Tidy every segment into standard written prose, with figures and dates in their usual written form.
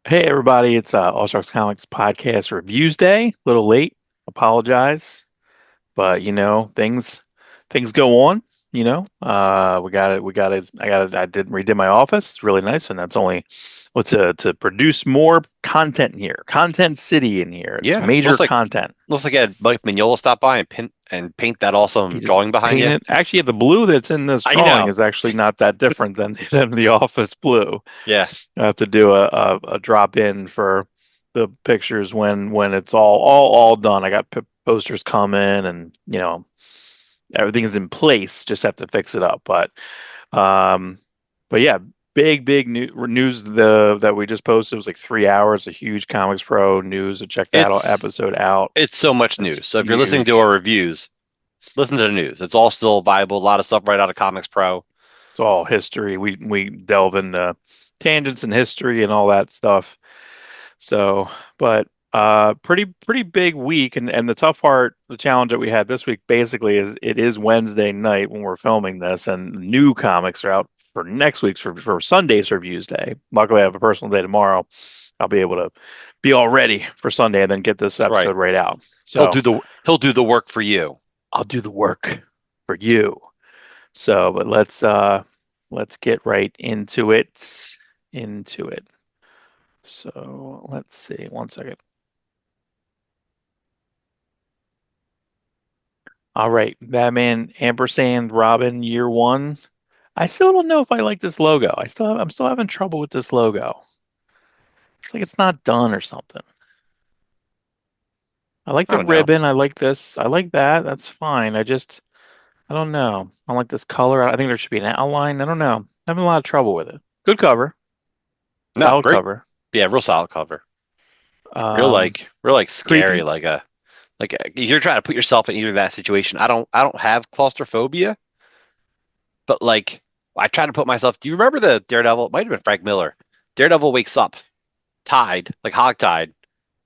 Hey everybody, it's Awestruck Comics podcast reviews day. A little late, apologize, but things go on. We got it. I did redid my office. It's really nice, and that's only to produce more content in here. Content city in here. It's Yeah, major content. looks like I had Mike Mignola stop by and paint that He awesome just drawing behind you. painted. Actually, the blue that's in this I drawing know. is actually not that different than than the office blue. Yeah, I have to do a drop in for the pictures when it's all done. I got posters coming, and everything is in place. Just have to fix it up. Um, but yeah, big news that we just posted. It was like 3 hours. A huge Comics Pro news. So check that it's episode out. it's so much It's news. So if you're listening to huge. our reviews, listen to the news. It's all still viable. A lot of stuff right out of Comics Pro. It's all history. We delve into tangents and history and all that stuff. So, but pretty big week, and the tough part, the challenge that we had this week basically is it is Wednesday night when we're filming this, and new comics are out for next week's for Sunday's reviews day. Luckily, I have a personal day tomorrow. I'll be able to be all ready for Sunday and then get this That's right. episode right out. He'll So do the he'll do the work for you. I'll do the work for you. So, but let's get right into it. Into it. So let's see. One second. All right, Batman ampersand Robin year one. I still don't know if I like this logo. I'm still having trouble with this logo. It's like it's not done or something. I like I the don't know. ribbon. I like this. I like that. That's fine. I don't know. I don't like this color. I think there should be an outline. I don't know. I'm having a lot of trouble with it. Good cover. No, Solid great. cover. Yeah, real solid cover. Um, Real like scary. Creepy. You're trying to put yourself in either that situation. I don't have claustrophobia, but like I try to put myself. Do you remember the Daredevil? It might have been Frank Miller. Daredevil wakes up tied, like hogtied,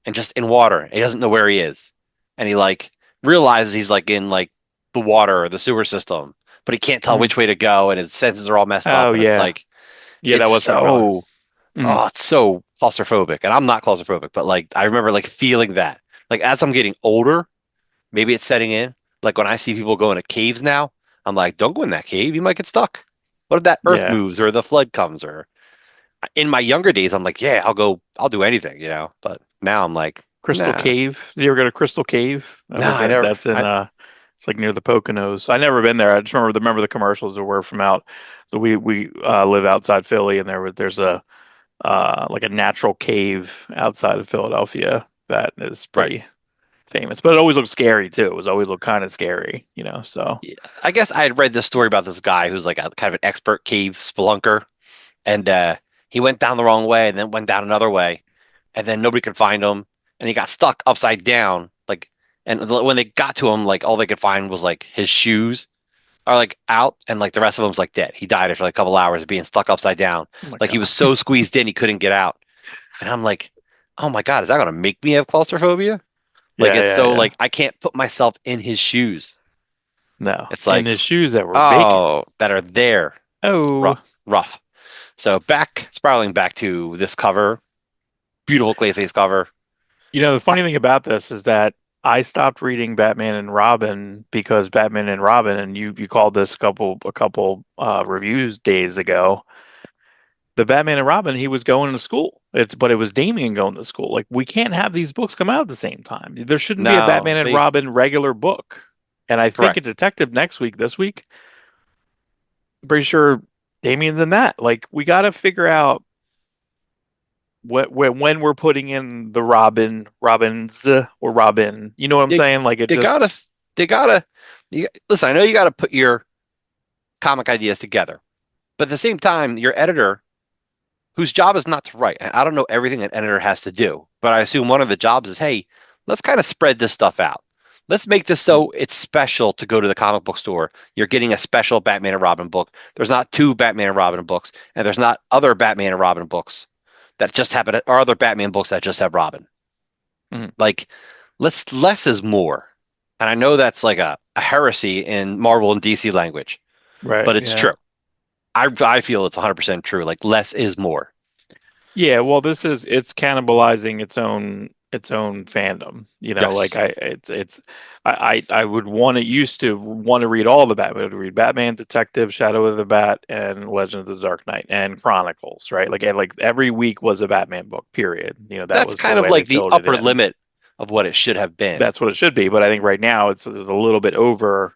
and just in water. He doesn't know where he is, and he like realizes he's like in like the water or the sewer system, but he can't tell Mhm. which way to go, and his senses are all messed Oh up, and it's yeah. like Yeah, that it's was Frank Miller. so Mhm. it's so claustrophobic, and I'm not claustrophobic, but like I remember like feeling that. Like as I'm getting older, maybe it's setting in. Like when I see people go into caves now, I'm like, don't go in that cave. You might get stuck. What if that earth Yeah. moves or the flood comes? Or in my younger days, I'm like, yeah, I'll go, I'll do anything. But now I'm like, Crystal nah, Cave. Did you ever go to Crystal Cave? That nah, was I in never, that's in I, it's like near the Poconos. I never been there. I just remember the commercials that were from out. So we live outside Philly, and there's a like a natural cave outside of Philadelphia that is right. pretty famous. But it always looked scary too. It was always looked kind of scary. So Yeah. I guess I had read this story about this guy who's like a kind of an expert cave spelunker, and he went down the wrong way and then went down another way, and then nobody could find him, and he got stuck upside down, like, and when they got to him, like all they could find was like his shoes are like out, and like the rest of him's like dead. He died after like a couple hours of being stuck upside down. oh my Like he was God. so squeezed in he couldn't get out. And I'm like, oh my God, is that gonna make me have claustrophobia? Like Yeah, it's yeah, so yeah. like I can't put myself in his shoes. No. It's And like, his shoes that were vacant. oh, that are there. Oh. Rough, rough. So back spiraling back to this cover, beautiful Clayface cover. The funny thing about this is that I stopped reading Batman and Robin because Batman and Robin, and you called this a couple reviews days ago. The Batman and Robin, he was going to school. But it was Damian going to school. Like we can't have these books come out at the same time. There shouldn't be a No, Batman and they Robin regular book. And I think a correct. Detective next week, this week. I'm pretty sure Damian's in that. Like we got to figure out when we're putting in the Robins or Robin. You know what I'm You saying? Like it you gotta just they gotta listen, I know you gotta put your comic ideas together. But at the same time, your editor, whose job is not to write, and I don't know everything an editor has to do, but I assume one of the jobs is, hey, let's kind of spread this stuff out. Let's make this so it's special to go to the comic book store. You're getting a special Batman and Robin book. There's not two Batman and Robin books, and there's not other Batman and Robin books that just have it, or other Batman books that just have Robin. mhm. Like, less is more. And I know that's like a heresy in Marvel and DC language, Right, but it's yeah. true. I feel it's 100% true. Like less is more. Yeah, well, it's cannibalizing its own fandom. Like Yes. I would want to used to want to read all the Batman. I would read Batman, Detective, Shadow of the Bat, and Legend of the Dark Knight and Chronicles, right? Like every week was a Batman book, period. That That's was the kind of way they like the filled it upper in. limit of what it should have been. That's what it should be. But I think right now it's a little bit over,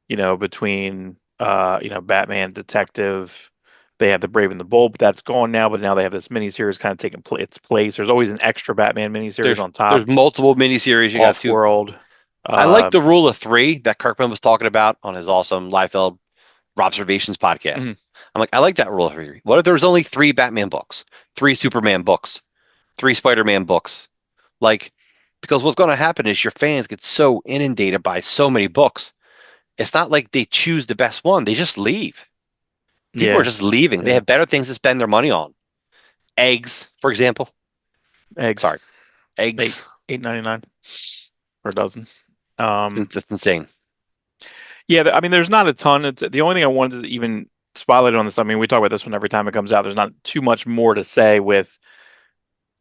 between Batman, Detective. They have the Brave and the Bold, but that's gone now. But now they have this miniseries kind of taking its place. There's always an extra Batman miniseries There's on there's top, multiple miniseries. You got two. Off-World. I like Uh, the rule of three that Kirkman was talking about on his awesome Liefeld Observations podcast. mhm. I'm like, I like that rule of three. What if there was only three Batman books, three Superman books, three Spider-Man books? Like, because what's going to happen is your fans get so inundated by so many books. It's not like they choose the best one. They just leave. People are Yeah, just leaving. They yeah. have better things to spend their money on. Eggs, for example. Eggs, Sorry, eggs. 8.99 for a dozen. Um, It's insane. yeah, I mean, there's not a ton. It's the only thing I wanted to even spotlight on this. I mean, we talk about this one every time it comes out. There's not too much more to say with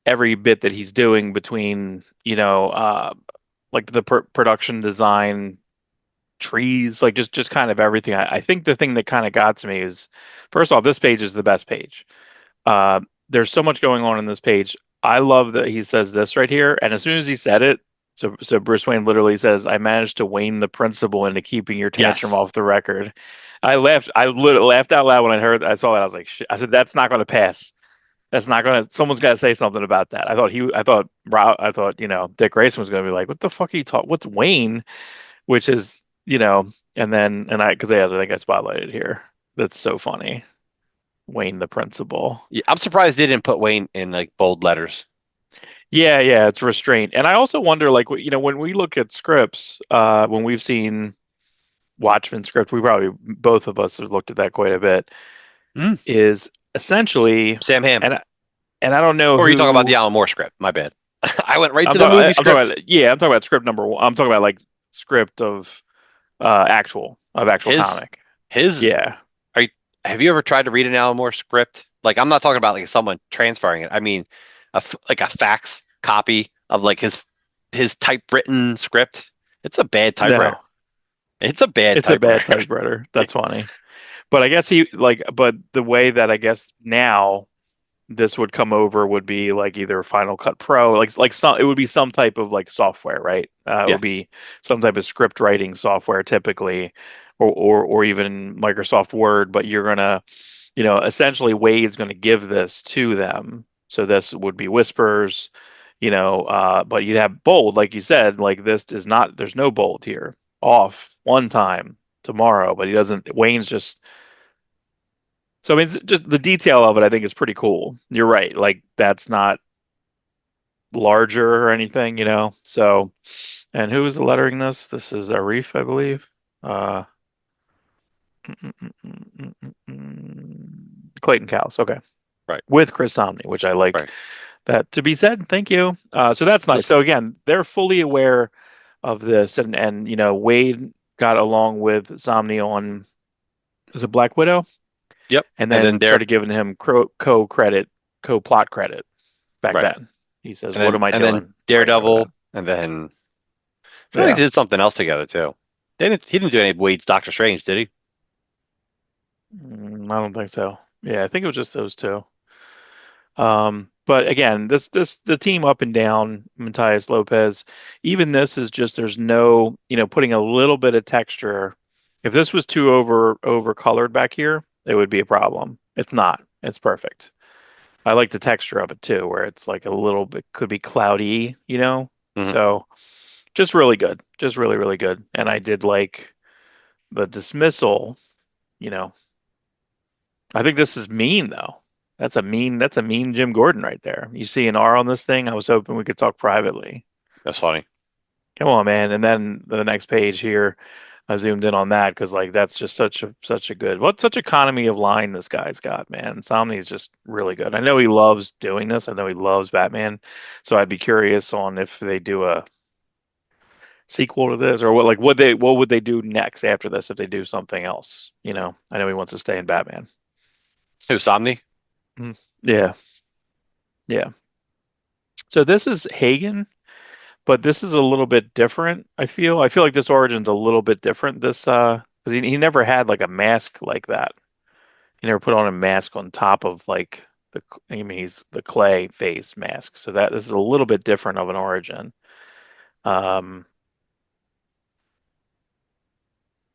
every bit that he's doing between, like the production design, trees, like just kind of everything. I think the thing that kind of got to me is, first off, this page is the best page. Uh, there's so much going on in this page. I love that he says this right here, and as soon as he said it, so Bruce Wayne literally says, "I managed to wane the principal into keeping your tantrum Yes. off the record." I laughed. I literally laughed out loud when I saw that. I was like, "Shit!" I said, "That's not going to pass. That's not going to. Someone's got to say something about that." Dick Grayson was going to be like, "What the fuck are you talking? What's Wayne?" Which is, and then because I think I spotlighted here. That's so funny. Wayne the principal. Yeah, I'm surprised they didn't put Wayne in like bold letters. Yeah, yeah, it's restraint. And I also wonder, like, when we look at scripts, when we've seen Watchmen script, we probably both of us have looked at that quite a bit, Mm. is essentially, Sam Hamm. and I don't know Or are you talking about the who Alan Moore script? My bad. I went right I'm to the talking. movie I'm talking script. about. Yeah, I'm talking about script number one. I'm talking about like script of actual His comic. his Yeah, are you, have you ever tried to read an Alan Moore script? Like I'm not talking about like someone transferring it. I mean like a fax copy of like his typewritten script. It's a bad no, typewriter. It's a bad it's a bad typewriter. typewriter. That's funny. But I guess but the way that I guess now this would come over would be like either Final Cut Pro, it would be some type of like software, right? It Yeah. would be some type of script writing software typically, or even Microsoft Word. But you're gonna, essentially Wade's gonna give this to them. So this would be whispers, but you'd have bold, like you said, like this is not. There's no bold here. Off one time tomorrow, but he doesn't. Wayne's just so I mean, it's just the detail of it, I think, is pretty cool. You're right. Like that's not larger or anything, So, and who is the lettering this? This is Arif, I believe. Uh, Clayton Cowles. Okay, Right. with Chris Somney, which I like Right. that to be said. Thank you. So that's nice. Listen. So again, they're fully aware of this, and Wade got along with Somney on was it Black Widow, Yep. and And then then there started giving him co-credit, co-plot credit back right. then. He says, "What am I And then doing?" Right over that. Daredevil and then I feel like Yeah. they did something else together too. He didn't do any Wade's Doctor Strange, did he? I don't think so. Yeah, I think it was just those two. But again, this the team up and down, Matthias Lopez, even this is just there's no, putting a little bit of texture. If this was too over colored back here, it would be a problem. It's not. It's perfect. I like the texture of it too, where it's like a little bit could be cloudy. Hmm. So just really good. Just really, really good. And I did like the dismissal, you know. I think this is mean though. That's a mean Jim Gordon right there. You see an R on this thing? I was hoping we could talk privately. That's funny. Come on, man. And then the next page here, I zoomed in on that because like that's just such a good such economy of line this guy's got, man. Somni is just really good. I know he loves doing this. I know he loves Batman. So I'd be curious on if they do a sequel to this or what would they do next after this if they do something else. I know he wants to stay in Batman. Who, Somni? Mm. Yeah. Yeah. So this is Hagen, but this is a little bit different. I feel like this origin's a little bit different. This because he never had like a mask like that. He never put on a mask on top of like I mean he's the clay face mask. So that this is a little bit different of an origin. Um,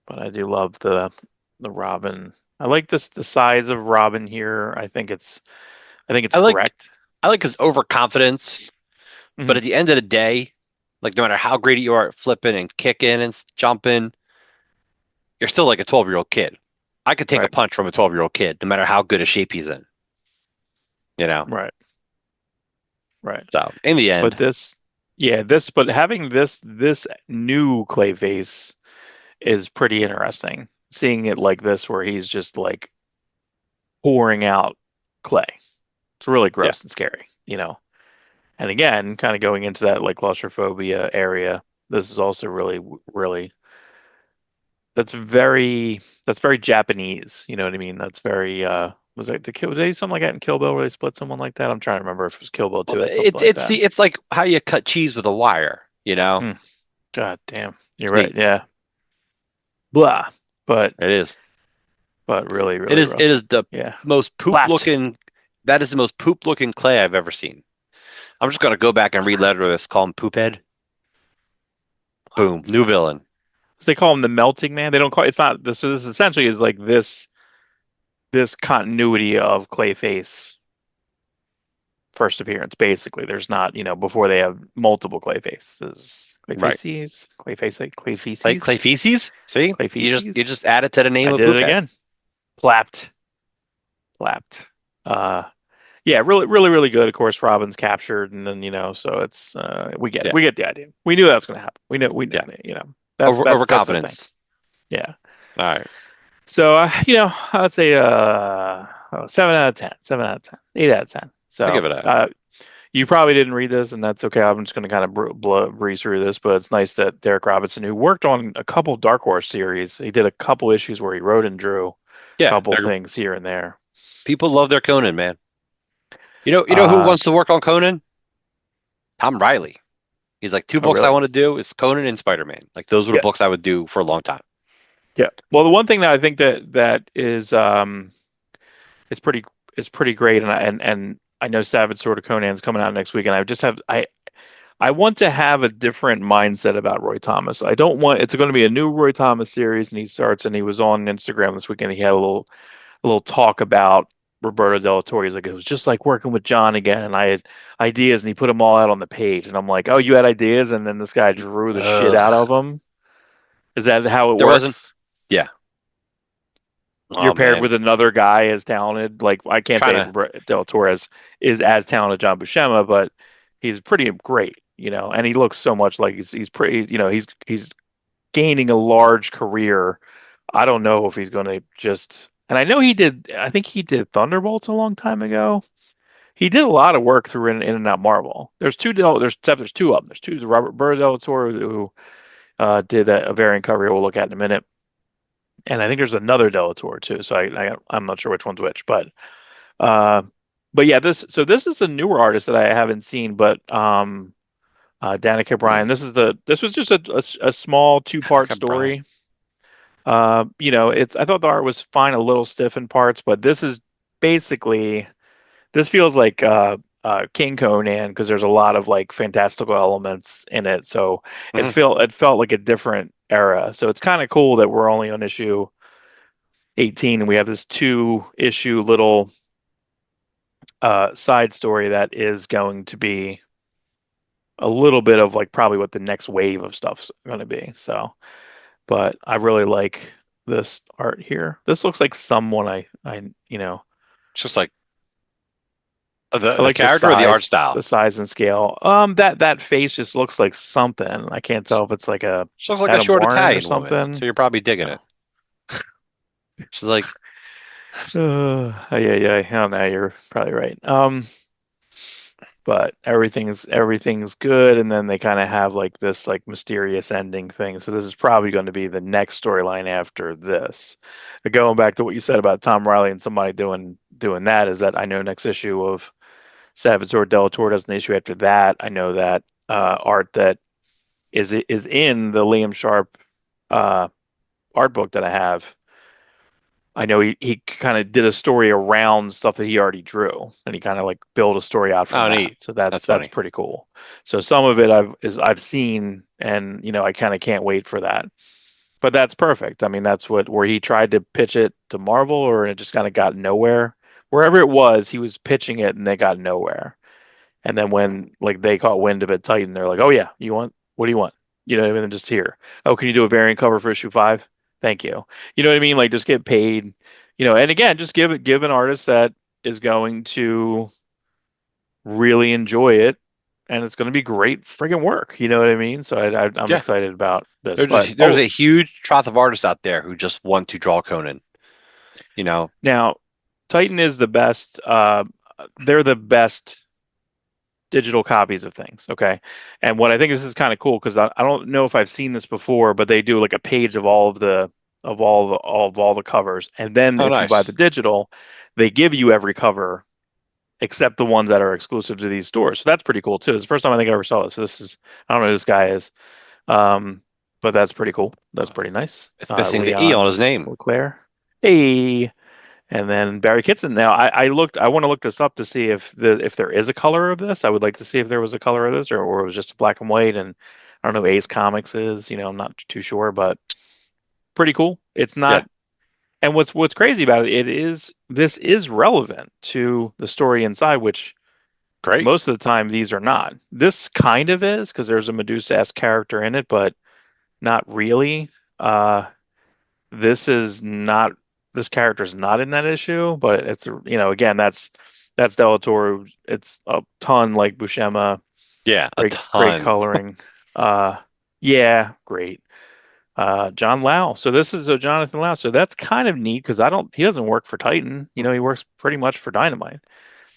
but I do love the Robin. I like this the size of Robin here. I think it's I like correct. I like his overconfidence, but Hmm. at the end of the day, like no matter how great you are at flipping and kicking and jumping, you're still like a 12-year-old kid. I could take a Right. punch from a 12-year-old kid, no matter how good a shape he's in, you know? Right. Right. So in the But end, but having this new Clayface is pretty interesting. Seeing it like this, where he's just like pouring out clay. It's really yeah. gross and scary, you know. And again, kind of going into that like claustrophobia area, this is also really that's very Japanese. You know what I mean? That's very was it the Kill? Was there something like that in Kill Bill where they split someone like that? I'm trying to remember if it was Kill Bill Well, 2 had something like that. it's like how you cut cheese with a wire, you know? Hmm. God damn, you're It's right. neat. Yeah, blah. But It is. really rough. It is the Yeah, most poop flapped, looking that is the most poop looking clay I've ever seen. I'm just gonna go back and read letter flapped, this, call him Poophead. Boom. flapped. New villain. They call him the melting man. They don't call it's not this. So this essentially is like this continuity of Clayface first appearance. Basically, there's not before they have multiple Clayfaces, Right. Clayfaces, Clay feces? See? You Clayfaces. just add it to the name I of did it Poophead. again. Flapped, flapped. Uh, yeah, really good. Of course, Robin's captured, and then so it's Yeah. we get the idea. We knew that was going to happen. We Yeah. that's the thing. Overconfidence. Yeah. All right. So, I'd say 7 out of 10, 7 out of 10, 8 out of 10. I give So, it a you probably didn't read this, and that's okay. I'm just going to kind of breeze through this, but it's nice that Derek Robinson, who worked on a couple Dark Horse series, he did a couple issues where he wrote and drew a yeah. couple things here and there. People love their Conan, man. You know who Uh, wants to work on Conan? Tom Riley. He's like two oh, books I really? want to do is Conan and Spider-Man. Like those were the Yeah, books I would do for a long time. yeah. Well, the one thing that I think that is pretty great, and I know Savage Sword of Conan's coming out next week, and I want to have a different mindset about Roy Thomas. I don't want it's going to be a new Roy Thomas series, and he was on Instagram this weekend. He had a little talk about Roberto Del Toro. He's like, it was just like working with John again, and I had ideas, and he put them all out on the page, and I'm like, oh, you had ideas, and then this guy drew the shit out Ugh. of them. Is that how it There wasn't. works? Yeah. You're Oh paired man. with another guy as talented. Like I can't Trying say to. Del Torres is as talented as John Buscema, but he's pretty great, and he looks so much like he's pretty, he's gaining a large career. I don't know if he's going to just, and I know he did. I think he did Thunderbolts a long time ago. He did a lot of work through In and Out Marvel. There's two of them. There's two. Robert Burr Del Toro who did a variant cover we'll look at in a minute, and I think there's another Del Toro too. So I'm not sure which one's which, uh, but yeah, this is a newer artist that I haven't seen, but Danica Bryan. This was just a small two-part Okay, Brian. story. I thought the art was fine, a little stiff in parts, but this feels like King Conan because there's a lot of like fantastical elements in it. So Hmm. it felt like a different era. So it's kind of cool that we're only on issue 18 and we have this two issue little side story that is going to be a little bit of like probably what the next wave of stuff's going to be. So, but I really like this art here. This looks like someone It's just like I the like character or the art style. the size and scale. That face just looks like something. I can't tell if it's like a She looks like a Adam short Warren or Italian woman, so something. you're probably digging No. it. She's like, Yeah. No, you're probably right. But everything's good, and then they kind of have like this like mysterious ending thing. So this is probably going to be the next storyline after this. But going back to what you said about Tom Riley and somebody doing that is that I know next issue of Salvatore Delatorre does an issue after that. I know that art that is in the Liam Sharp uh, art book that I have. I know he kind of did a story around stuff that he already drew, and he kind of like built a story out from Oh, that. neat. So that's That's that's funny. pretty cool. So some of it I've seen, and I kind of can't wait for that. But that's perfect. I mean, that's what where he tried to pitch it to Marvel, or it just kind of got nowhere. Wherever it was, he was pitching it, and they got nowhere. And then when like they caught wind of it, Titan, they're like, "Oh yeah, you want? What do you want? You know what I mean? Just here. Oh, can you do a variant cover for issue 5? Thank you. You know what I mean? Like just get paid. And again, just give an artist that is going to really enjoy it, and it's going to be great friggin' work. You know what I mean? So I'm Yeah. excited about this. But There's a huge trough of artists out there who just want to draw Conan. You know, now Titan is the best. They're the best digital copies of things. Okay. And what I think this is kind of cool because I don't know if I've seen this before, but they do like a page of all the covers. And then oh, if you buy nice. the digital, they give you every cover except the ones that are exclusive to these stores. So that's pretty cool too. It's the first time I think I ever saw this. So this is I don't know who this guy is. Um, but that's pretty cool. That's pretty nice. It's missing the E on Leon his name. LeClaire. Hey. And then Barry Kitson. Now I want to look this up to see if there is a color of this. I would like to see if there was a color of this or it was just black and white. And I don't know who Ace Comics is. I'm not too sure, but pretty cool. It's Yeah. not. And what's crazy about it, this is relevant to the story inside, which Great. most of the time these are not. This kind of is because there's a Medusa-esque character in it, but not really. Uh, this is not this character's not in that issue, but it's again that's Delatorre. It's a ton like Buscema. Yeah, a Great ton. coloring. Uh yeah, great. John Lau. So this is a Jonathan Lau. So that's kind of neat because I don't he doesn't work for Titan. He works pretty much for Dynamite.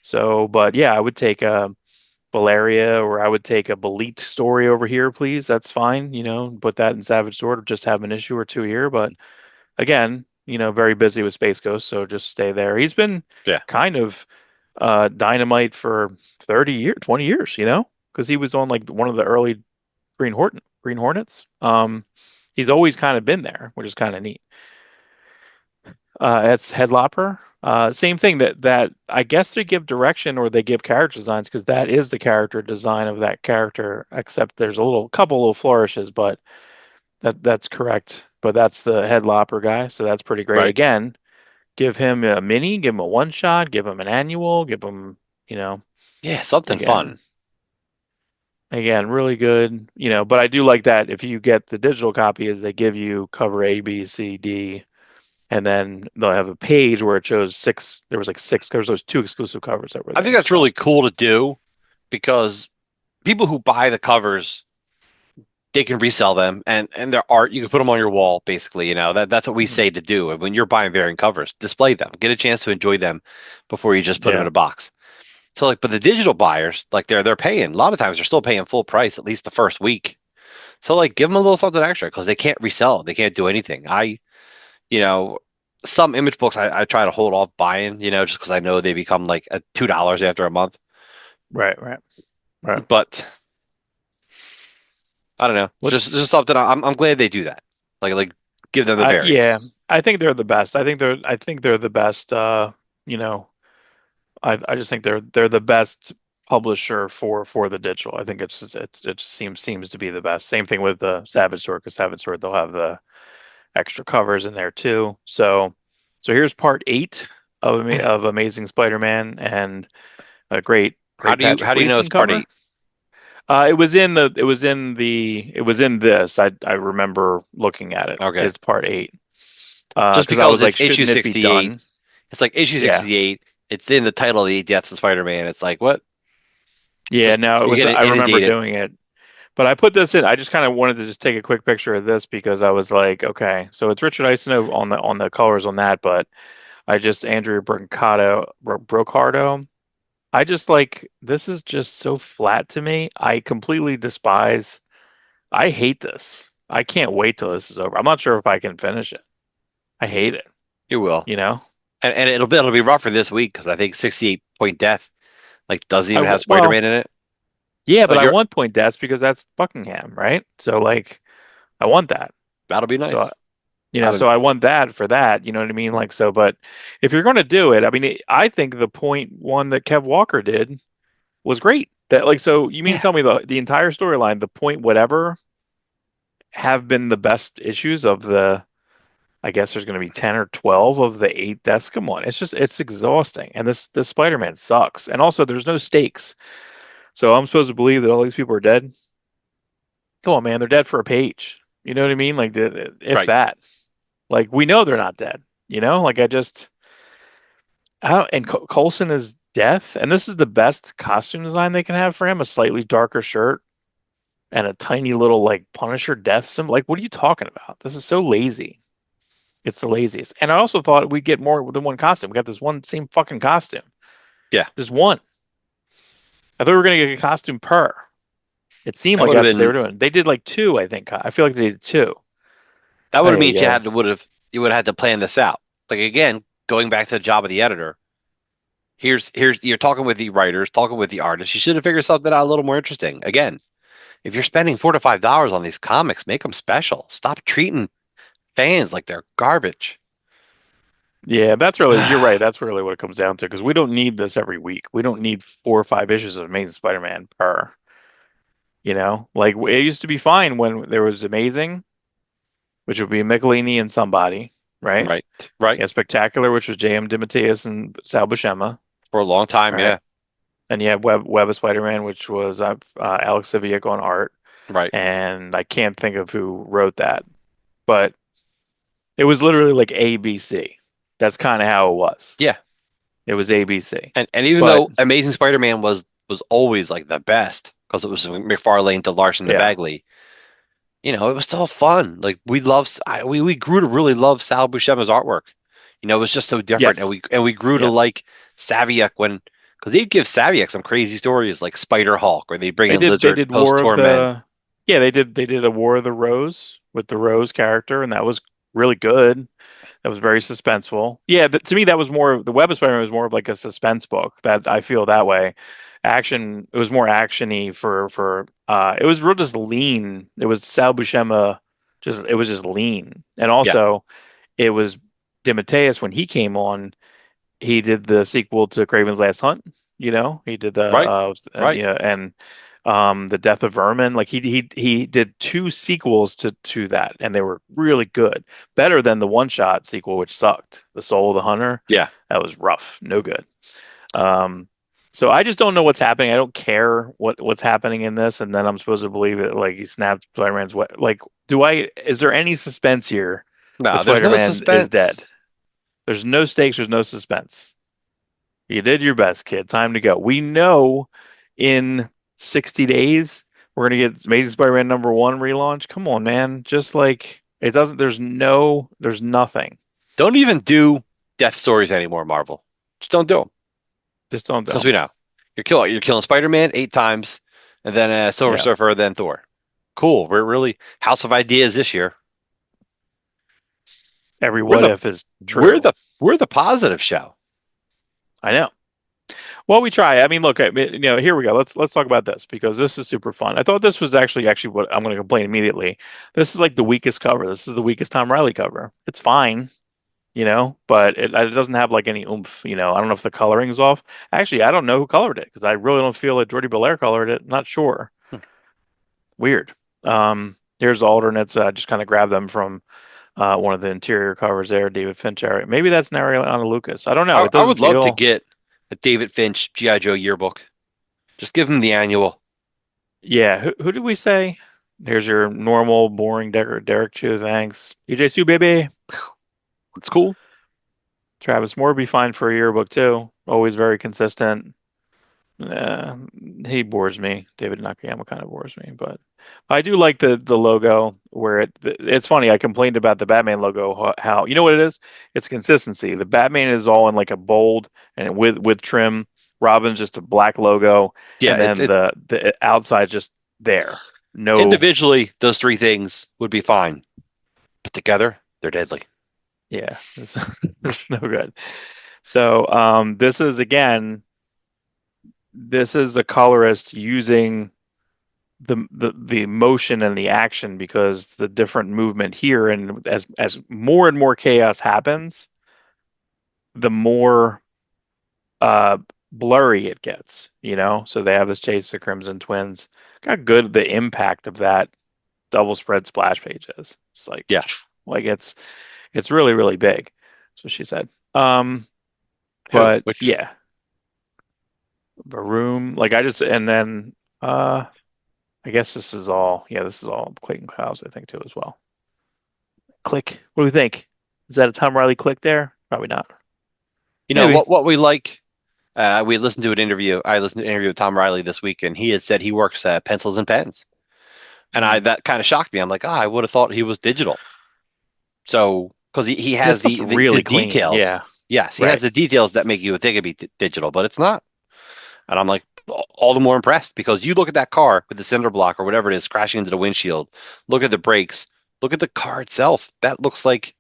So but yeah, I would take a Valeria or I would take a Belit story over here, please. That's fine. Put that in Savage Sword or just have an issue or two here, but again, very busy with Space Ghost, so just stay there. He's been Yeah. kind of Dynamite for 30 years, 20 years, because he was on like one of the early Green Hornets. He's always kind of been there, which is kind of neat. That's Headlopper. Same thing that I guess they give direction or they give character designs because that is the character design of that character, except there's a couple little flourishes, but that's correct. But that's the Headlopper guy, so that's pretty great. Right. Again, give him a mini, give him a one shot, give him an annual, give him, Yeah, something fun. again, again, really good. But I do like that if you get the digital copy, is they give you cover A, B, C, D, and then they'll have a page where it shows six. There was like six. There was those two exclusive covers that were I think there. that's So really cool to do because people who buy the covers, they can resell them and their art, you can put them on your wall, basically. That's what we mhm. say to do. And when you're buying variant covers, display them, get a chance to enjoy them before you just put them in Yeah, a box. So but the digital buyers, like they're paying, a lot of times they're still paying full price, at least the first week. So give them a little something extra because they can't resell, they can't do anything. You know, some image books I try to hold off buying, just because I know they become like $2 after a month. right, right, right. But I don't know. It's What? just something I'm glad they do that. Give them the Yeah, variants. I think they're the best. I think they're the best. You know, I just think they're the best publisher for the digital. I think it just seems to be the best. Same thing with the Savage Sword, because Savage Sword they'll have the extra covers in there too. So here's part 8 of Amazing Spider-Man and a great Patrick How do you know Gleason it's part cover. 8? It was in this. I remember looking at it. Okay. It's part 8. Just Because I because was it's like, issue shouldn't it be 68. done? It's like issue Yeah. 68. It's in the title of the Eight Deaths of Spider-Man. It's like, what? Yeah, Just no, it you was get I remember inundated. doing it. But I put this in. I just kind of wanted to just take a quick picture of this because I was like, okay, so it's Richard Isono on the colors on that, but I just Andrew Brocardo. I just like this is just so flat to me. I completely despise. I hate this. I can't wait till this is over. I'm not sure if I can finish it. I hate it, You will. you know? And it'll be rougher this week because I think 68 Point Death, Like, doesn't I even have well, Spider-Man in it. yeah, but Like, I you're want point deaths because that's Buckingham, right? So like, I want that. that'll be So nice. I so don't. I want that for that. You know what I mean? Like, so, but if you're going to do it, I mean, I think the point one that Kev Walker did was great. That like, so you mean to Yeah, tell me the entire storyline, the point whatever, have been the best issues of the I guess there's going to be 10 or 12 of the eight deaths. Come on. It's exhausting. And this Spider-Man sucks. And also, there's no stakes. So I'm supposed to believe that all these people are dead. Come on, man. They're dead for a page. You know what I mean? Like, if right. that. Like, we know they're not dead. You know? Like, I don't, and Coulson is death. And this is the best costume design they can have for him, a slightly darker shirt and a tiny little, like, Punisher death symbol. Like, what are you talking about? This is so lazy. It's the laziest. And I also thought we'd get more than one costume. We got this one same fucking costume. Yeah, Just one. I thought we were gonna get a costume per. It seemed that like would have that's what they been were doing. They did like two, I think. I feel like they did two. that would have Ay, meant ay. you would have had to plan this out. Like, again, going back to the job of the editor. Here's you're talking with the writers, talking with the artists. You should have figured something out a little more interesting. Again, if you're spending $4 to $5 on these comics, make them special. Stop treating fans like they're garbage. Yeah, that's really, you're right. That's really what it comes down to because we don't need this every week. We don't need 4 or 5 issues of Amazing Spider-Man per. Like it used to be fine when there was Amazing, which would be Michelini and somebody, right? Right, right. Yeah, Spectacular, which was J.M. DeMatteis and Sal Buscema, For a long time, right? yeah. And you have Web of Spider-Man, which was Alex Saviek on art, Right. and I can't think of who wrote that, but it was literally like ABC. That's kind of how it was. Yeah. It was ABC. And even But though Amazing Spider-Man was always like the best because it was McFarlane to Larson to yeah, Bagley, it was still fun. Like we grew to really love Sal Buscema's artwork. It was just so different, and yes, we grew to yes. like Saviak when because they'd give Saviak some crazy stories like Spider Hulk, or they bring They in did they Lizard did post War of Torment. the Yeah, they did a War of the Rose with the Rose character, and that was really good. That was very suspenseful. Yeah, to me, that was more the Web of Spider-Man was more of like a suspense book. That I feel that way. It was more actiony it was real just lean. It was Sal Buscema, just it was just lean, and Yeah, also it was DeMatteis when he came on. He did the sequel to Kraven's Last Hunt. He did the right, right. and the Death of Vermin. Like he did two sequels to that, and they were really good, better than the one shot sequel, which sucked. The Soul of the Hunter, Yeah. that was rough, no good. Um, so I just don't know what's happening. I don't care what's happening in this, and then I'm supposed to believe it. Like he snapped Spider-Man's what? Like, is there any suspense here that No, there's no Spider-Man is dead? suspense. There's no stakes. There's no suspense. You did your best, kid. Time to go. We know in 60 days we're gonna get Amazing Spider-Man #1 relaunch. Come on, man. Just like it doesn't. There's nothing. Don't even do death stories anymore, Marvel. Just don't do them Just don't do because we 'em. know you're killing Spider-Man 8 times, and then Silver Yeah. Surfer, then Thor. Cool. We're really House of Ideas this year. Every We're what the if is we're true. the we're the positive show. I know. Well, we try. I mean, look, here we go. Let's talk about this because this is super fun. I thought this was actually what I'm going to complain immediately. This is like the weakest cover. This is the weakest Tom Riley cover. It's fine, but it doesn't have like any oomph. I don't know if the coloring's off. Actually, I don't know who colored it because I really don't feel that Jordi Belair colored it. Not sure. Weird. Here's the alternates. I just kind of grabbed them from one of the interior covers there, David Finch area. Maybe that's Mariana Lucas. I don't know. I, It I doesn't would love to feel. get a David Finch GI Joe yearbook. Just give him the annual. Yeah. Who did we say? Here's your normal, boring Derek Chew. Thanks. EJ Sue, baby. It's cool. Travis Moore be fine for a yearbook too. Always very consistent. Uh, he bores me. David Nakayama kind of bores me, but I do like the logo where it's funny. I complained about the Batman logo. How you know what it is? It's consistency. The Batman is all in like a bold and with trim. Robin's just a black logo, Yeah, and it, then it the outside's just there. No, individually those three things would be fine, but together they're deadly. yeah, it's no good. So this is again. this is the colorist using the motion and the action because the different movement here, and as more and more chaos happens, the more uh blurry it gets, you know? So they have this chase the Crimson Twins. Got good the impact of that double spread splash page is. It's like Yeah. like it's really, really big. That's what she said. Who? But Which? yeah, the room, like I just and then I guess this is all this is all Clayton Clouds, I think too as well. Click. What do you think? Is that a Tom Riley click there? Probably not. You know Maybe. what we like. We listened to an interview. I listened to an interview with Tom Riley this week, and he had said he works pencils and pens, and I Mm. that kind of shocked me. I'm like, I would have thought he was digital. So because he That has stuff's the really clean. details. Yeah. Yes, he has Right. the details that make you think it'd be digital, but it's not. And I'm like all the more impressed because you look at that car with the cinder block or whatever it is crashing into the windshield. Look at the brakes. Look at the car itself. That looks like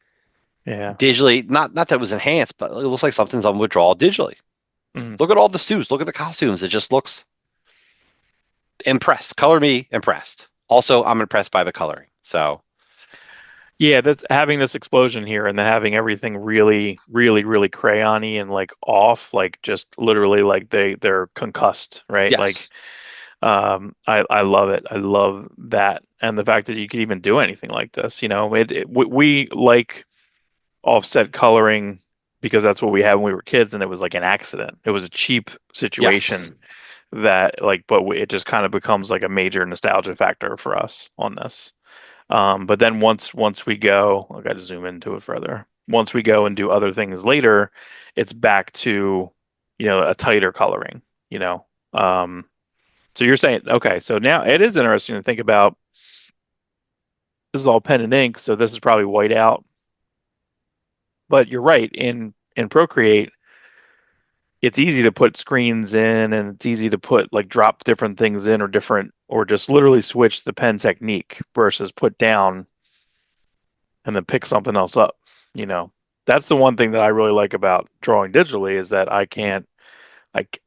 Yeah. digitally, not that it was enhanced, but it looks like something's on withdrawal digitally. Mm. Look at all the suits. Look at the costumes. It just looks impressed. Color me impressed. Also, I'm impressed by the coloring. So Yeah, that's having this explosion here and then having everything really, really, really crayony and like off, like just literally like they're concussed, right? Like yes, I love it. I love that. And the fact that you could even do anything like this, you know, we like offset coloring because that's what we had when we were kids, and it was like an accident. It was a cheap yes. situation that like, but it just kind of becomes like a major nostalgia factor for us on this. But then once we go, I got to zoom into it further. Once we go and do other things later, it's back to, you know, a tighter coloring, you know. So you're saying, okay, so now it is interesting to think about. This is all pen and ink, so this is probably white out. But you're right, in Procreate, it's easy to put screens in and it's easy to put like drop different things in or different or just literally switch the pen technique versus put down and then pick something else up. You know, that's the one thing that I really like about drawing digitally is that I can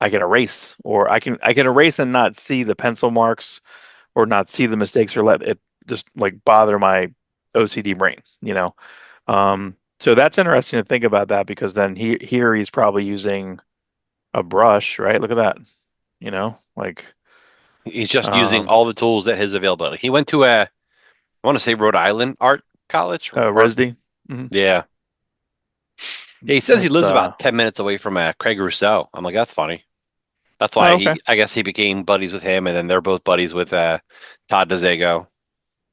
erase or I can erase and not see the pencil marks or not see the mistakes or let it just like bother my OCD brain, you know. So that's interesting to think about that because then here he's probably using a brush, right? Look at that, you know, like He's just using um all the tools at his availability. He went to I want to say Rhode Island Art College or art. RISD. Hmm. Yeah. Yeah, he says he That's lives about 10 minutes away from Craig Rousseau. I'm like, that's funny. That's why oh, okay. I guess he became buddies with him, and then they're both buddies with Todd DeZago.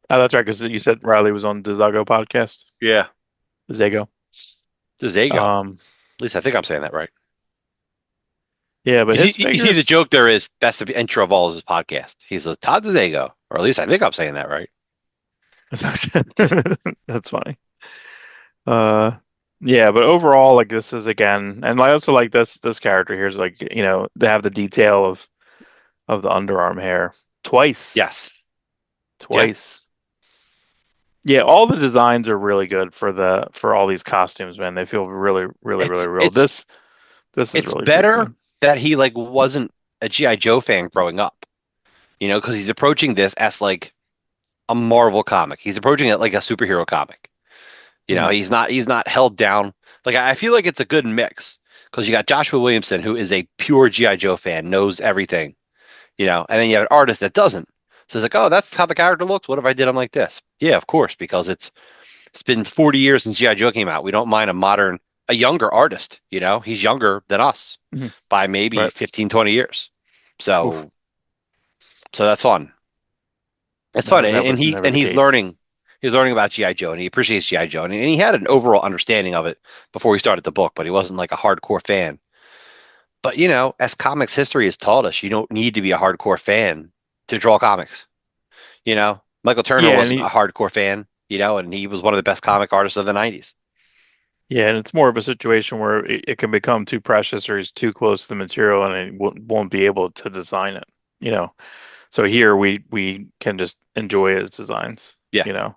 Oh, that's right, because you said Riley was on the Zago podcast. Yeah. Zago. DeZago. At Um, least I think I'm saying that right. yeah, but his You see, the figures. joke there is that's the intro of all of his podcast. He's a Todd DeZago, or at least I think I'm saying that right. That's funny. Uh, yeah, but overall, like this is again, and I also like this character here is like you know they have the detail of the underarm hair twice, Yes. Yeah. twice. Yeah, all the designs are really good for all these costumes, man. They feel really, really, really It's real. it's This is it's really pretty better good. that he like wasn't a G.I. Joe fan growing up, because he's approaching this as like a Marvel comic. He's approaching it like a superhero comic. Mhm. He's not held down. Like I feel like it's a good mix because you got Joshua Williamson, who is a pure G.I. Joe fan, knows everything, and then you have an artist that doesn't. So it's like, oh, that's how the character looks. What if I did him like this? Yeah, of course, because it's been 40 years since G.I. Joe came out. We don't mind a younger artist, He's younger than us Mhm. by maybe Right. 15, 20 years. Oof. So that's fun. It's fun. Never, And, never, and he never and the case. he's learning about G.I. Joe and he appreciates G.I. Joe. And he had an overall understanding of it before he started the book, but he wasn't like a hardcore fan. But as comics history has taught us, you don't need to be a hardcore fan to draw comics. Michael Turner Yeah, and wasn't a hardcore fan, and he was one of the best comic artists of the 90s. and it's more of a situation where it can become too precious or he's too close to the material and it won't be able to design it. You know. So here we can just enjoy his designs. Yeah. You know.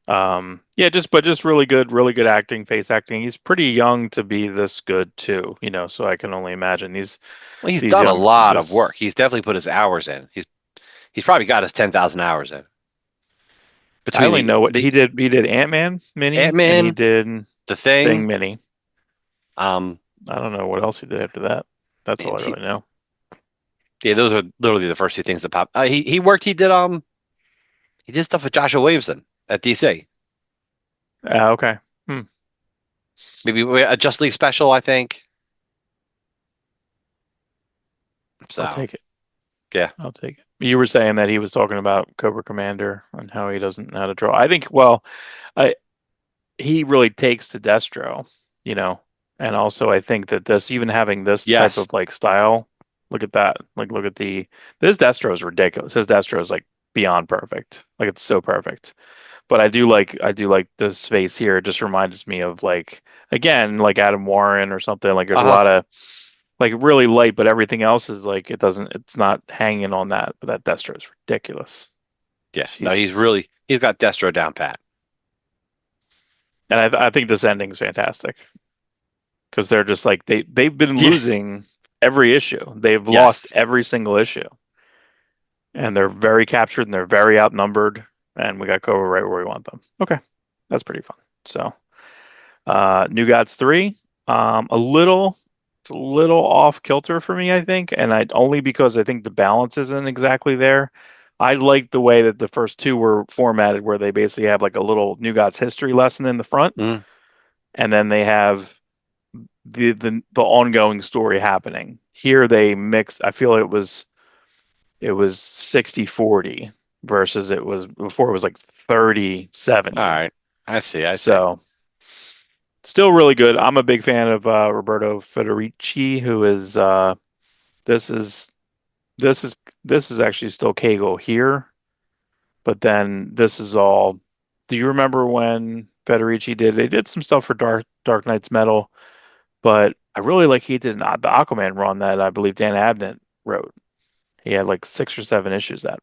Yeah, just really good acting, face acting. He's pretty young to be this good too, you know, so I can only imagine Well, he's these done a young lot of this work. He's definitely put his hours in. He's probably got his 10,000 hours in I between only know what the he did Ant-Man mini and he Ant-Man, did the Thing Thing. mini. Um, I don't know what else he did after that. That's all and I really know. yeah, those are literally the first two things that pop. He worked. He did stuff with Joshua Williamson at DC. Okay. Hmm. Maybe a Just League special, I think. I'll So take it. yeah, I'll take it. You were saying that he was talking about Cobra Commander and how he doesn't know how to draw. I think, well, I he really takes to Destro, you know. And also I think that this even having this type yes, of like style, look at that. Like look at this Destro is ridiculous. His Destro is like beyond perfect. Like it's so perfect. But I do like this face here. It just reminds me of like again, like Adam Warren or something. Like there's a uh-huh, lot of like really light, but everything else is like it's not hanging on that. But that Destro is ridiculous. yeah. No, Jesus. he's got Destro down pat. And I think this ending's fantastic because they're just like they've been Yeah, losing every issue. They've lost yes. every single issue, and they're very captured and they're very outnumbered. And we got Cobra right where we want them. Okay, that's pretty fun. So, New Gods 3, it's a little off kilter for me, I think, and I only because I think the balance isn't exactly there. I like the way that the first two were formatted, where they basically have like a little New Gods history lesson in the front, Mm, and then they have the ongoing story happening. Here they mix. I feel it was 60-40 versus it was before it was like 30-70. all right. I see. So still really good. I'm a big fan of Roberto Federici, who is this is this is this is actually still Kago here, but then this is all. Do you remember when Federici did? They did some stuff for Dark Knight's Metal, but I really like he did not the Aquaman run that I believe Dan Abnett wrote. He had like 6 or 7 issues that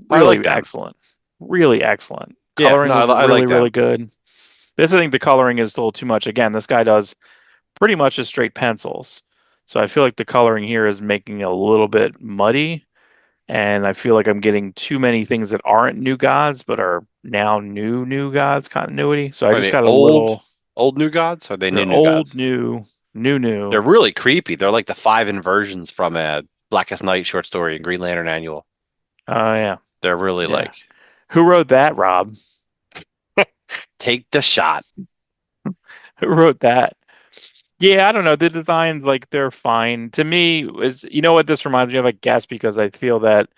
I like really them. excellent, really excellent. Yeah, no, Coloring was I like really them. good. This I think the coloring is a little too much. Again, this guy does pretty much just straight pencils. So I feel like the coloring here is making it a little bit muddy, and I feel like I'm getting too many things that aren't new gods but are now new gods continuity. So I Are just they got a little. old new gods? Or are they They're new old, gods? new. They're really creepy. They're like the five inversions from a Blackest Night short story and Green Lantern Annual. Yeah, They're really yeah. like Who wrote that, Rob? take the shot. Who wrote that? Yeah, I don't know. The designs, like, they're fine. To me, is you know what this reminds me of, I guess, because I feel that,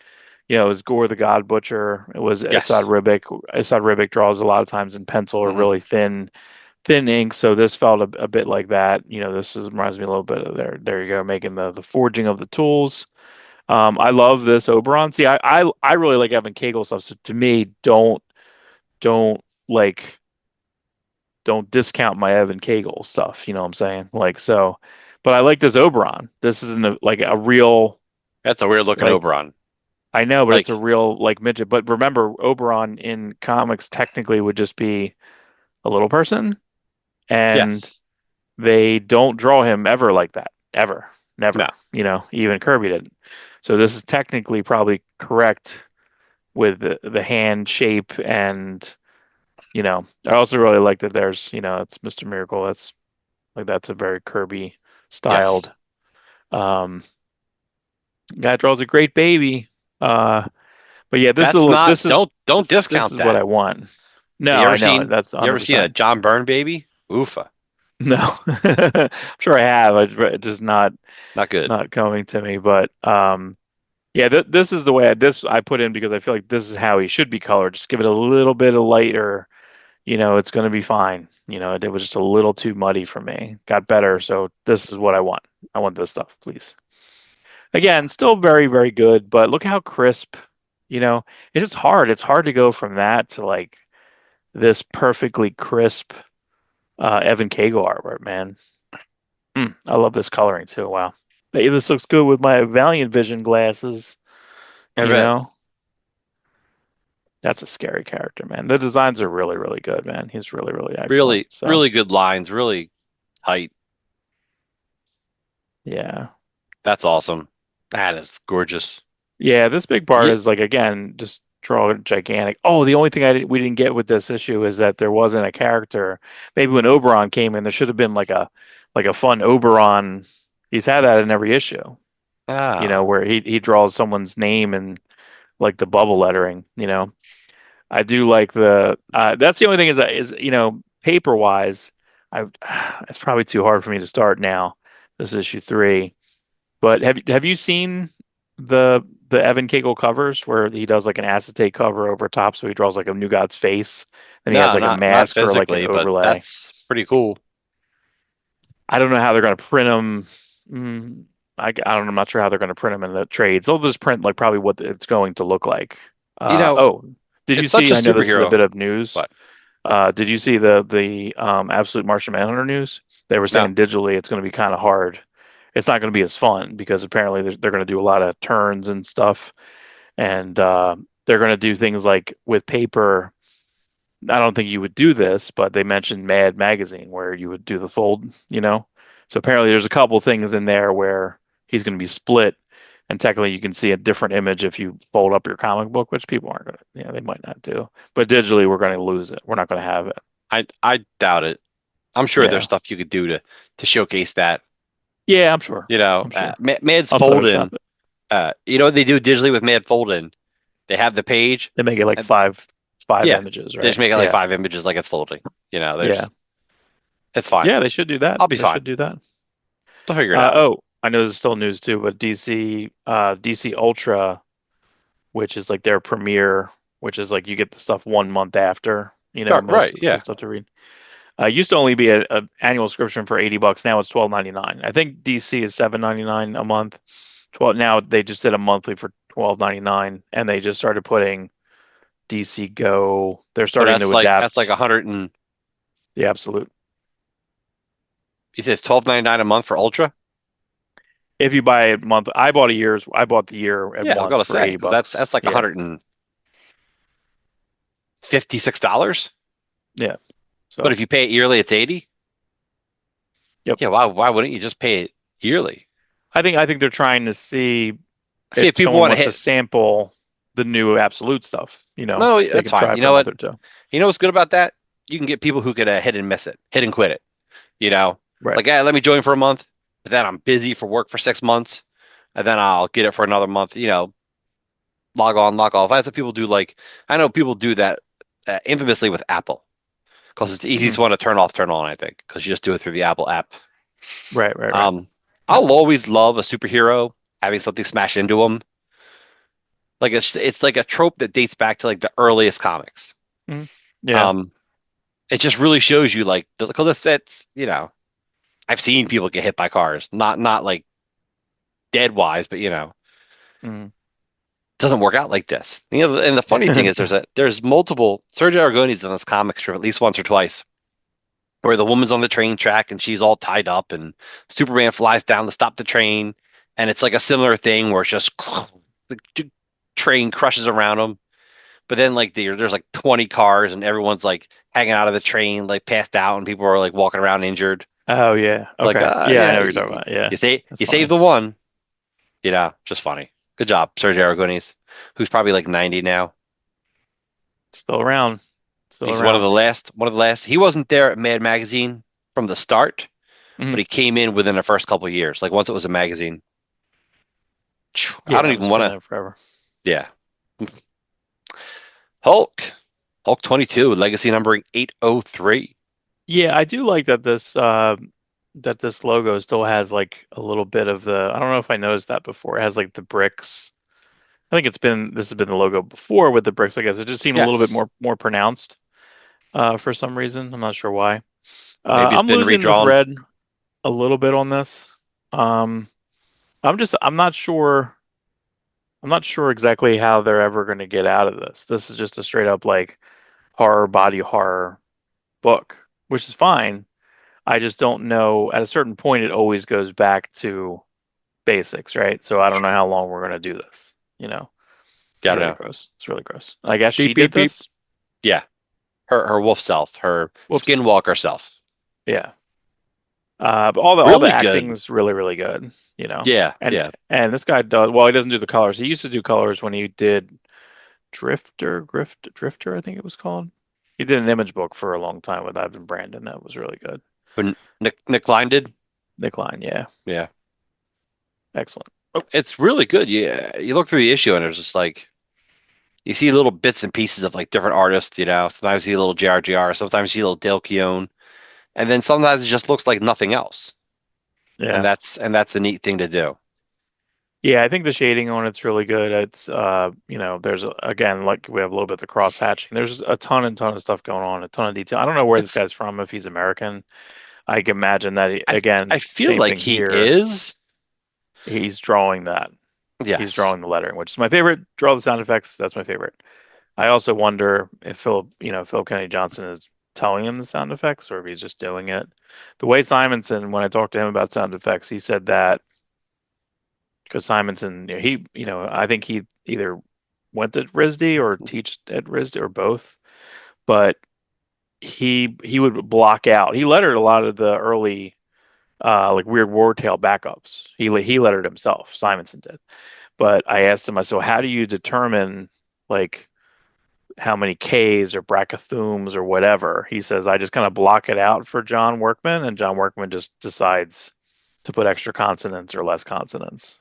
you know, it was Gore the God Butcher. It was Esad Yes. Ribic. Esad Ribic draws a lot of times in pencil or Hmm. really thin ink. So this felt a bit like that. You know, reminds me a little bit of there you go, making the forging of the tools. I love this Oberon. See, I really like Evan Cagle stuff. So to me, don't like don't discount my Evan Cagle stuff. You know what I'm saying? Like so, but I like this Oberon. This isn't like a real That's a weird looking like Oberon. I know, but it's a Like, real like midget. But remember, Oberon in comics technically would just be a little person, and yes. they don't draw him ever like that. Ever. No. Never. You know, even Kirby didn't. So this is technically probably correct with the hand shape and you know, I also really like that there's, you know, it's Mr. Miracle. That's a very Kirby Yes. styled guy draws a great baby. Uh but yeah, That's not, don't this discount is what that. I want. No, You ever I know. seen, That's you ever seen a 100%. John Byrne baby? Oofa. No. I'm sure I have. It's just Not good. not coming to me, but yeah, this is the way I put in because I feel like this is how he should be colored. Just give it a little bit of lighter, you know, it's going to be fine. You know, it was just a little too muddy for me. Got better, so this is what I want. I want this stuff, please. Again, still very good, but look how crisp, you know, it's just hard. It's hard to go from that to like this perfectly crisp Evan Cagle artwork, man. I love this coloring too. Wow. Hey, this looks good with my Valiant Vision glasses, I you bet. know. That's a scary character, man. The designs are really, really good, man. He's really, really excellent. Really, So, really good lines, really tight. yeah. That's awesome. That is gorgeous. Yeah, this big part Yeah. is like again, just draw a gigantic. Oh, the only thing we didn't get with this issue is that there wasn't a character. Maybe when Oberon came in, there should have been like a fun Oberon. He's had that in every issue, Ah. where he draws someone's name and like the bubble lettering. I do like the that's the only thing is paper wise, I it's probably too hard for me to start now. This is issue 3. But have you seen the Evan Kagel covers where he does like an acetate cover over top, so he draws like a new god's face, and he has No, like a not mask or like an physically, but overlay. that's pretty cool. I don't know how they're going to print them. I don't know. I'm not sure how they're going to print them in the trades. They'll just print like probably what it's going to look like. You know, Oh, did you it's such see? a I know this is a superhero, bit of news. but Did you see the Absolute Martian Manhunter news? They were no. saying digitally it's going to be kind of hard. It's not going to be as fun because apparently they're going to do a lot of turns and stuff, and they're going to do things like with paper. I don't think you would do this, but they mentioned Mad Magazine where you would do the fold. So apparently there's a couple things in there where he's going to be split, and technically you can see a different image if you fold up your comic book, which people aren't going to, they might not do. But digitally, we're going to lose it. We're not going to have it. I doubt it. I'm sure there's Yeah. stuff you could do to showcase that. Yeah, I'm sure. I'm sure. Mad's I'll fold Photoshop in. it. You know what they do digitally with Mad fold in? They have the page. They make it like And, five yeah, images, they just right? make it like Yeah. 5 images, like it's folding. Yeah. It's fine. Yeah, they should do that. I'll be They fine. should do that. They'll figure it out. I know this is still news too, but DC Ultra, which is like their premiere, which is like you get the stuff 1 month after, most Right, of the yeah. stuff to read. Used to only be a annual subscription for $80. Now it's 12.99. I think DC is 7.99 a month. 12 now they just did a monthly for 12.99, and they just started putting DC Go. They're But starting to that's like adapt 100 and the Absolute. you said it's 12.99 a month for Ultra? If you buy a month, I bought the year at Yeah, I was once gonna for say 80 because that's bucks. that's like Yeah. $156. Yeah. But So, if you pay it yearly, it's 80. yep. Yeah, why wouldn't you just pay it yearly? I think they're trying to see See, if if people someone want to wants to hit, sample the new Absolute stuff, no, they that's can fine. try You for know a what? month or two. You know what's good about that? You can get people who could hit and miss it, hit and quit it. You know, Right. like, let me join for a month, but then I'm busy for work for 6 months, and then I'll get it for another month. Log on, log off. That's what people do. Like, I know people do that infamously with Apple because it's the Hmm. easiest one to turn off, turn on, I think, because you just do it through the Apple app. Right, right, right. Um, Yep. I'll always love a superhero having something smash into them. Like it's like a trope that dates back to like the earliest comics. Mhm. Yeah. Um, it just really shows you like because it's I've seen people get hit by cars, not like dead wise, but Mhm. doesn't work out like this. And the funny thing is there's multiple Sergio Aragonés in this comic strip at least once or twice where the woman's on the train track and she's all tied up and Superman flies down to stop the train and it's like a similar thing where it's just the train crushes around them. But then like there's like 20 cars and everyone's like hanging out of the train like passed out and people are like walking around injured. Oh yeah. Like Okay. Yeah, I know what you're talking you, about. Yeah. you say That's you save funny. the one, just funny. Good job, Sergio Aragonés, who's probably like 90 now. Still around. Still He's around. one of the last. He wasn't there at Mad Magazine from the start, but Hmm. he came in within the first couple of years. Like once it was a magazine. I don't Yeah, even it's want been to. there forever. Yeah. Hulk. Hulk 22, legacy numbering 803. Yeah, I do like that this logo still has like a little bit of the I don't know if I noticed that before. It has like the bricks. I think this has been the logo before with the bricks, I guess. It just seemed a little bit Yes. more pronounced for some reason. I'm not sure why. Maybe it's I'm been losing the redrawn. thread a little bit on this. Um, I'm not sure. I'm not sure exactly how they're ever going to get out of this. This is just a straight up like horror body horror book, which is fine. I just don't know. At a certain point, it always goes back to basics, right? So I don't know how long we're going to do this. Yeah, It's I don't really know. gross. It's really gross. I guess she Beep did beep beep. this. Yeah, her wolf self, her Whoops. skinwalker self. Yeah. But all the Really good. acting's really really good. You know, Yeah, and yeah. and this guy does well. He doesn't do the colors. He used to do colors when he did Drifter, I think it was called. He did an image book for a long time with Ivan Brandon. That was really good. When Nick Klein did. Nick Line, yeah, Yeah. excellent. Oh, it's really good. Yeah, you look through the issue and there's just like you see little bits and pieces of like different artists. Sometimes you see a little JRJR, sometimes you see a little Dale Keown, and then sometimes it just looks like nothing else. And Yeah, that's the neat thing to do. yeah. I think the shading on it's really good. It's there's again like we have a little bit of the cross hatching. There's a ton and ton of stuff going on, a ton of detail. I don't know where this It's guy's from. If he's American, I can imagine that. I Again, I feel same like thing he here. is. He's drawing that. He's Yes. drawing the lettering, which is my favorite. Draw the sound effects. That's my favorite. I also wonder if Phil Kennedy Johnson is telling him the sound effects or if he's just doing it. The way Simonson, when I talked to him about sound effects, he said that because Simonson, I think he either went to RISD or teach at RISD or both, but he would block out. He lettered a lot of the early like weird war tale backups. He lettered himself. Simonson did. But I asked him, I said, how do you determine like how many K's or brachythums or whatever? He says, I just kind of block it out for John Workman, and John Workman just decides to put extra consonants or less consonants.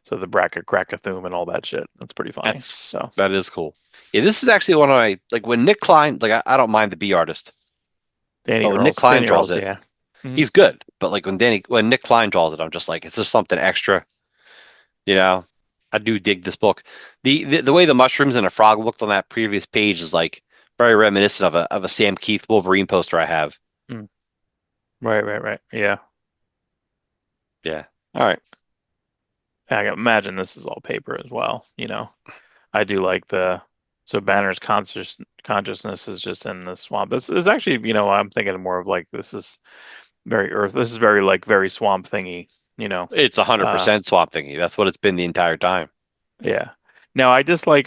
So the brachythum and all that shit. That's pretty funny. So That is cool. Yeah, this is actually one of my like when Nick Klein, like I don't mind the B artist, but when Nick Klein Danny draws Earls, it, yeah. Mhm. he's good. But like when Nick Klein draws it, I'm just like, it's just something extra, you know. I do dig this book. The way the mushrooms and a frog looked on that previous page is like very reminiscent of a Sam Keith Wolverine poster I have. Mm. Right, right, right. Yeah. Yeah. All right. I can imagine this is all paper as well. I do like so Banner's consciousness is just in the swamp. This is actually, I'm thinking more of like this is very Earth. This is very like very swamp thingy, you know. It's Uh 100% Swamp Thingy. That's what it's been the entire time. yeah. Now I dislike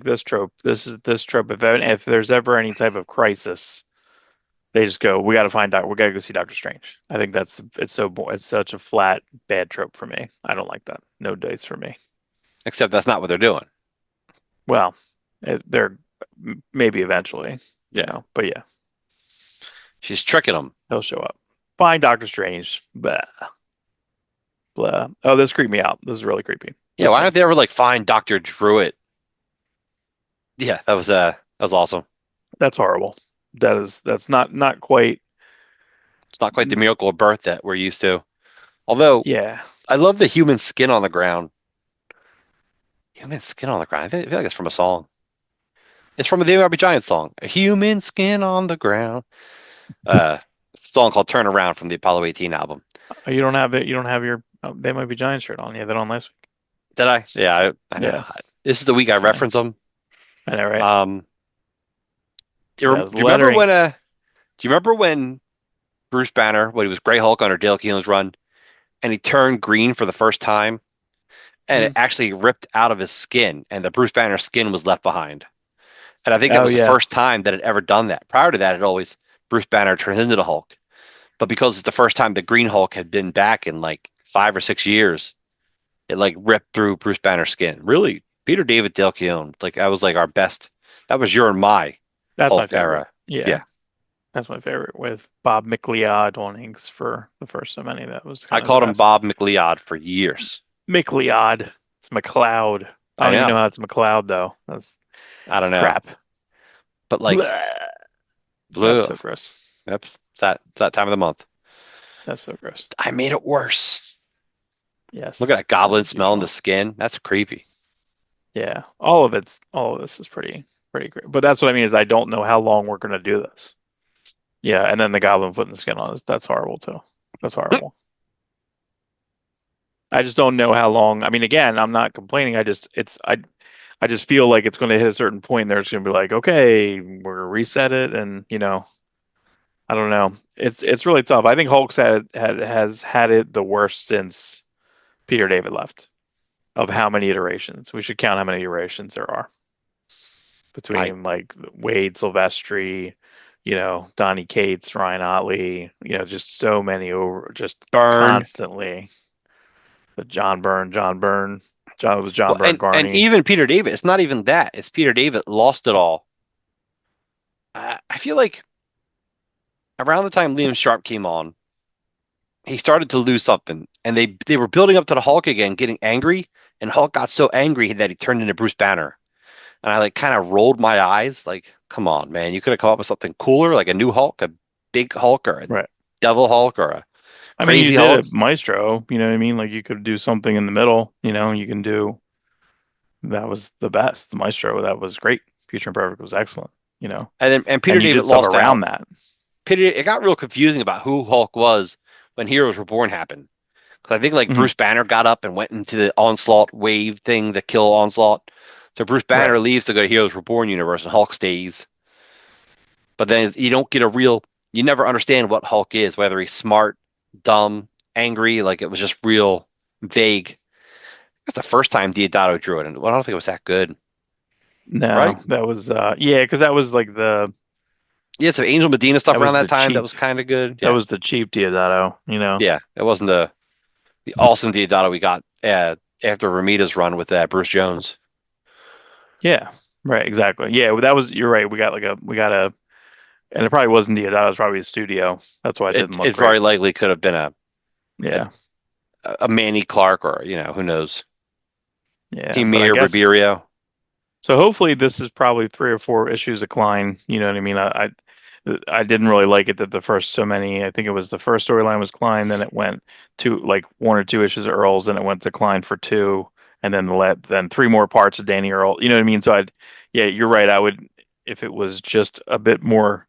this trope. This trope. If there's ever any type of crisis, they just go, we gotta go see Doctor Strange. I think it's such a flat bad trope for me. I don't like that. No dice for me. Except that's not what they're doing. Well, they're maybe eventually, Yeah. but yeah, She's tricking them. he'll show up. Find Doctor Strange. Blah, blah. Oh, this creeped me out. This is really creepy. Yeah, This why don't one. they ever like find Dr. Druid? Yeah, that was awesome. That's horrible. That's not quite. It's not quite the miracle of birth that we're used to. Although Yeah. I love the human skin on the ground. Human skin on the ground. I feel like it's from a song. It's from a They Might Be Giant song. A human skin on the ground. It's a song called Turn Around from the Apollo 18 album. You don't have it. You don't have your. They might be Giant shirt on. You had that on last week. Did I? Yeah, I know. Yeah. This is the week I That's funny. reference them. I know, right? Um, Yeah. do you remember Lettering. when Bruce Banner, when he was Gray Hulk under Dale Keelan's run, and he turned green for the first time, and it Mhm. actually ripped out of his skin, and the Bruce Banner skin was left behind. And I think that Oh was the yeah. first time that it ever done that. Prior to that, it always Bruce Banner turns into the Hulk. But because it's the first time the Green Hulk had been back in like 5 or 6 years, it like ripped through Bruce Banner's skin. Really, Peter David Dale Keown, like that was like our best. That was your and my That's my Hulk favorite. era. Yeah. Yeah, That's my favorite with Bob McLeod on inks for the first so many. That was I kind of the called him best. Bob McLeod for years. McLeod. It's McLeod. I I don't even know know. how it's McLeod though. I don't It's know, crap. but like, Bleh. That's blue. so gross. Yep, that time of the month. That's so gross. I made it worse. Look Yes, at that that goblin is smelling the usual. skin. That's creepy. Yeah, all of this is pretty great. But that's what I mean is I don't know how long we're gonna do this. Yeah, and then the goblin putting the skin on us. That's horrible too. That's horrible. I just don't know how long. I mean, again, I'm not complaining. I just feel like it's going to hit a certain point. And they're just going to be like, okay, we're gonna reset it, and I don't know. It's really tough. I think Hulk's has had it the worst since Peter David left. of how many iterations. We should count how many iterations there are I between like Wade Silvestri, Donnie Cates, Ryan Otley, just so many over, just Burn. constantly. The John it was John Well, Byrne and Carney. even Peter David. It's not even that. It's Peter David lost it all. I feel like around the time Liam Sharp came on, he started to lose something, and they were building up to the Hulk again, getting angry, and Hulk got so angry that he turned into Bruce Banner. And I like kind of rolled my eyes, like, come on, man, you could have come up with something cooler, like a new Hulk, a big Hulk, or a Right. Devil Hulk, or a I mean, you crazy did Hulk. a Maestro, you know what I mean? Like you could do something in the middle, you can do that was the best. The Maestro, that was great. Future Imperfect was excellent, And Peter and you David did stuff lost around out. that. It got real confusing about who Hulk was when Heroes Reborn happened. Because I think like Hmm. Bruce Banner got up and went into the Onslaught wave thing, the kill Onslaught. So Bruce Right. Banner leaves to go to Heroes Reborn universe, and Hulk stays. But then you don't get a real, you never understand what Hulk is, whether he's smart, dumb, angry. Like it was just real vague. That's the first time Diodato drew it, and well, I don't think it was that good, right? No, that was yeah, because that was like Yeah, some Angel Medina stuff that around was that the time that cheap was kind of good. that Yeah, was the cheap Diodato. yeah, it wasn't the awesome Diodato we got after Ramita's run with Bruce Jones. Yeah. Right, exactly. Yeah, well, that was you're right. We got a and it probably wasn't Diodato, it was probably a studio. That's why it didn't look It great. very likely could have been a, Yeah. a Manny Clark or who knows, Yeah. But I Emir guess Barberio. so hopefully this is probably 3 or 4 issues of Klein. You know what I mean? I didn't really like it that the first so many. I think it was the first storyline was Klein, then it went to like 1 or 2 issues of Earl's, then it went to Klein for two, and then 3 more parts of Danny Earl. You know what I mean? So yeah, you're right. I would if it was just a bit more,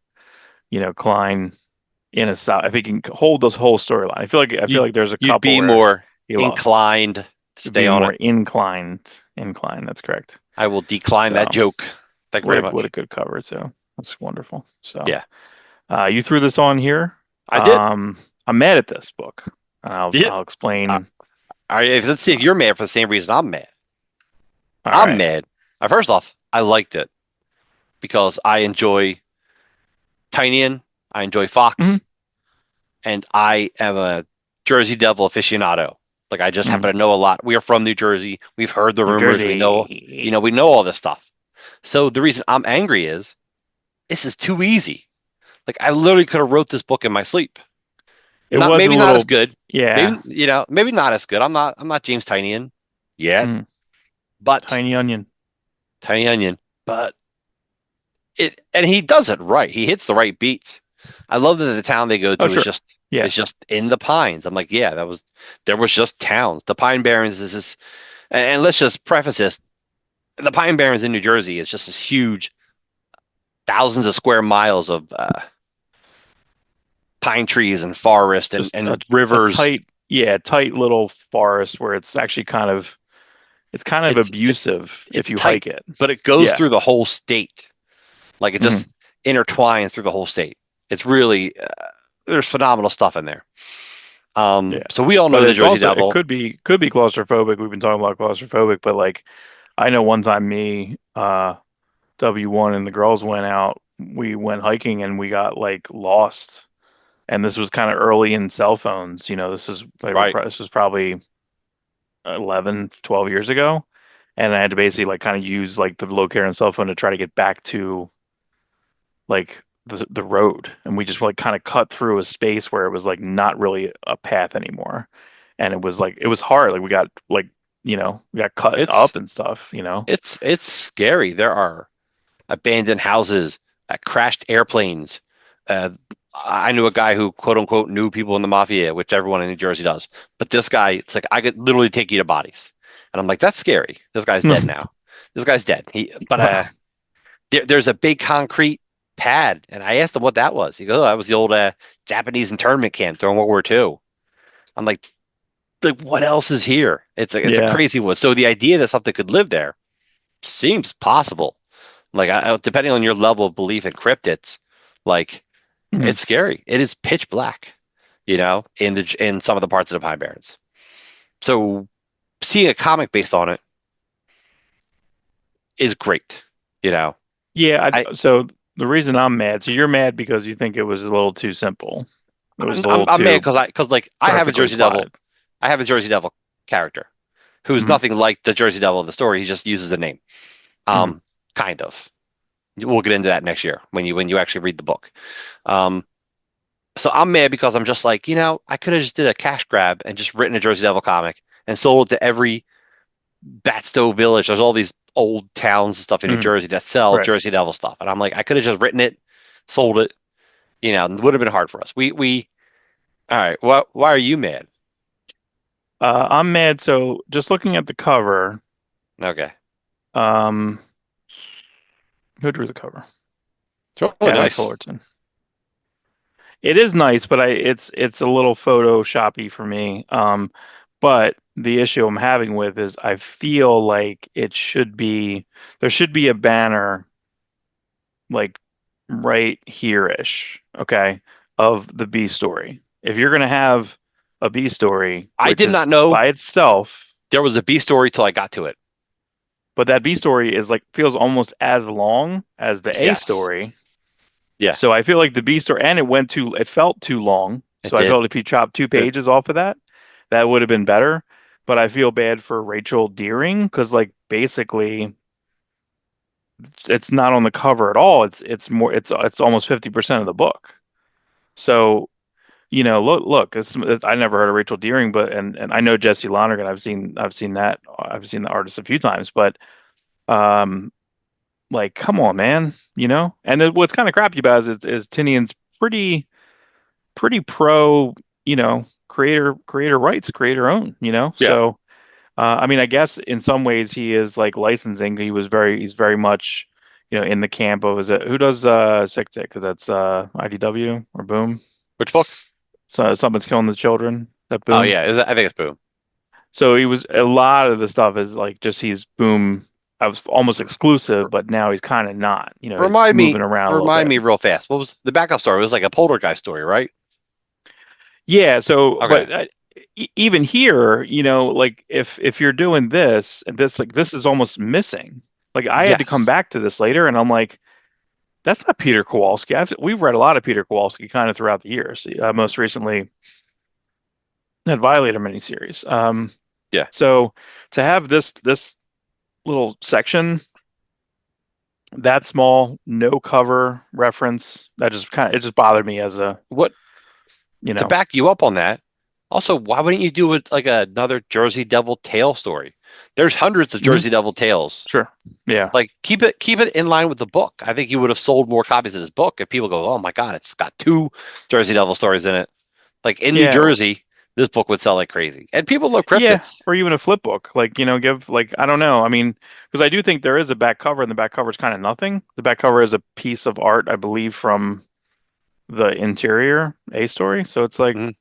Klein in a side. If he can hold this whole storyline, I feel like there's a You'd couple be where more he lost. inclined to You'd stay be on more it. inclined. Inclined. That's correct. I will decline that So. joke. Thank you What very a what a much. good cover too. That's wonderful. So Yeah, you threw this on here. I did. I'm mad at this book. I'll Yeah. I'll Uh, explain. let's see if you're mad for the same reason I'm mad. All I'm right. mad. First off, I liked it because I enjoy Tynion, I enjoy Hmm. Fox, and I am a Jersey Devil aficionado. Like I just Hmm. happen to know a lot. We are from New Jersey. We've heard the New rumors. We know, Jersey. we know all this stuff. So the reason I'm angry is this is too easy. Like I literally could have wrote this book in my sleep. It Not was a maybe not as little, good. yeah. Maybe maybe not as good. I'm not James Tynion yet, Mm, but tiny onion. Tiny Onion. But and he does it right. He hits the right beats. I love that the town they go Oh to sure. is Yeah. just in the pines. I'm like, yeah, there was just towns. The Pine Barrens is this, and let's just preface this: the Pine Barrens in New Jersey is just this huge, thousands of square miles of pine trees and forest Just and a rivers. tight little forest where it's actually kind of abusive if It's you tight, hike it. but it goes Yeah. through the whole state. Like it Hmm. just intertwines through the whole state. It's really there's phenomenal stuff in there. Yeah. So we all know But the it's Jersey also it Devil, could be claustrophobic. We've been talking about claustrophobic, but like I know one time W1 and the girls went out, we went hiking and we got like lost. And this was kind of early in cell phones. right? This was probably 11, 12 years ago. And I had to basically like kind of use like the locator and cell phone to try to get back to like the road. And we just like kind of cut through a space where it was like not really a path anymore. And it was like it was hard. Like we got like, we got cut It's up and stuff. it's scary. There are abandoned houses, crashed airplanes. Uh, I knew a guy who quote unquote knew people in the mafia, which everyone in New Jersey does. But this guy, it's like I could literally take you to bodies, and I'm like, that's scary. This guy's dead now. This guy's dead. But Wow. there's a big concrete pad, and I asked him what that was. He goes, "Oh, that was the old Japanese internment camp during World War II." I'm like what else is here? It's a Yeah. crazy one. So the idea that something could live there seems possible. Like depending on your level of belief in cryptids, like Mhm. it's scary. It is pitch black, in some of the parts of the Pine Barrens. So seeing a comic based on it is great. You know, Yeah, I so the reason I'm mad, so you're mad because you think it was a little too simple. It was I'm a I'm, little I'm mad too because like perfectly plotted. I have a Jersey Devil character who's Hmm. nothing like the Jersey Devil of the story. He just uses the name. Hmm. Um, kind of. We'll get into that next year when you actually read the book. Um, so I'm mad because I'm just like, I could have just did a cash grab and just written a Jersey Devil comic and sold it to every Batstow village. There's all these old towns and stuff in New Hmm. Jersey that sell Right. Jersey Devil stuff. And I'm like, I could have just written it, sold it, it would have been hard for us. All right, why are you mad? I'm mad. So just looking at the cover, Okay. um, who drew the cover? It's really Adam nice. Fullerton. It is nice, but it's a little photoshoppy for me. But the issue I'm having with is I feel like there should be a banner like right here-ish, okay, of the B story. If you're gonna have a B story, I which did not is know by itself, there was a B story till I got to it. but that B story is like feels almost as long as the A Yes. story. Yeah, So I feel like the B story, and it felt too long. it So I did. felt if you chopped two Did. pages off of that, that would have been better. But I feel bad for Rachel Deering because like basically it's not on the cover at all. It's almost 50% of the book. So look, I never heard of Rachel Deering, but and I know Jesse Lonergan. I've seen the artist a few times, but um, like, come on, man, And then what's kind of crappy about it is Tinian's pretty pro, creator rights, creator own, Yeah. So, I mean, I guess in some ways he is like licensing. He's very much, in the camp of is it who does Sick Tick? Because that's IDW or Boom. Which book? So someone's killing the children. That Oh Boom. yeah, I think it's Boom. So he was a lot of the stuff is like just he's Boom. I was almost exclusive, but now he's kind of not. He's moving around a little Remind bit. me real fast. What was the backup story? It was like a poltergeist story, right? Yeah. So, Okay. but even here, like if you're doing this and this is almost missing. Like I had to come Yes. back to this later, and I'm like, that's not Peter Kowalski. We've read a lot of Peter Kowalski kind of throughout the years. Most recently, that Violator miniseries. Yeah. So to have this little section that small, no cover reference, that just kind of it just bothered me as a, What you to know, back you up on that? Also, why wouldn't you do it like another Jersey Devil tale story? There's hundreds of mhm, Jersey Devil tales. sure. Yeah. Like keep it in line with the book. I think you would have sold more copies of this book if people go, "Oh my God, it's got two Jersey Devil stories in it." Like in New Yeah. Jersey, this book would sell like crazy. And people love Yeah, cryptids. or even a flip book. Like, give like I don't know. I mean, because I do think there is a back cover, and the back cover is kind of nothing. The back cover is a piece of art, I believe, from the interior A story. So it's like Mhm.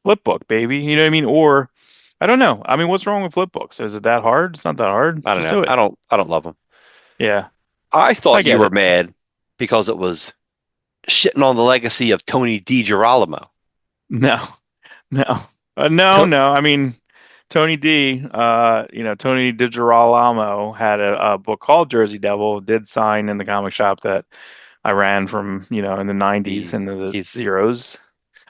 flip book, baby. You know what I mean? Or I don't know. I mean, what's wrong with flip books? Is it that hard? It's not that hard. I don't Just know. do it. I don't love them. Yeah, I I thought you get were it. mad because it was shitting on the legacy of Tony DiGirolamo. No, no, no, To- no. I mean, Tony D, Tony DiGirolamo had a book called Jersey Devil, did sign in the comic shop that I ran from, in the 90s he into the he's zeros.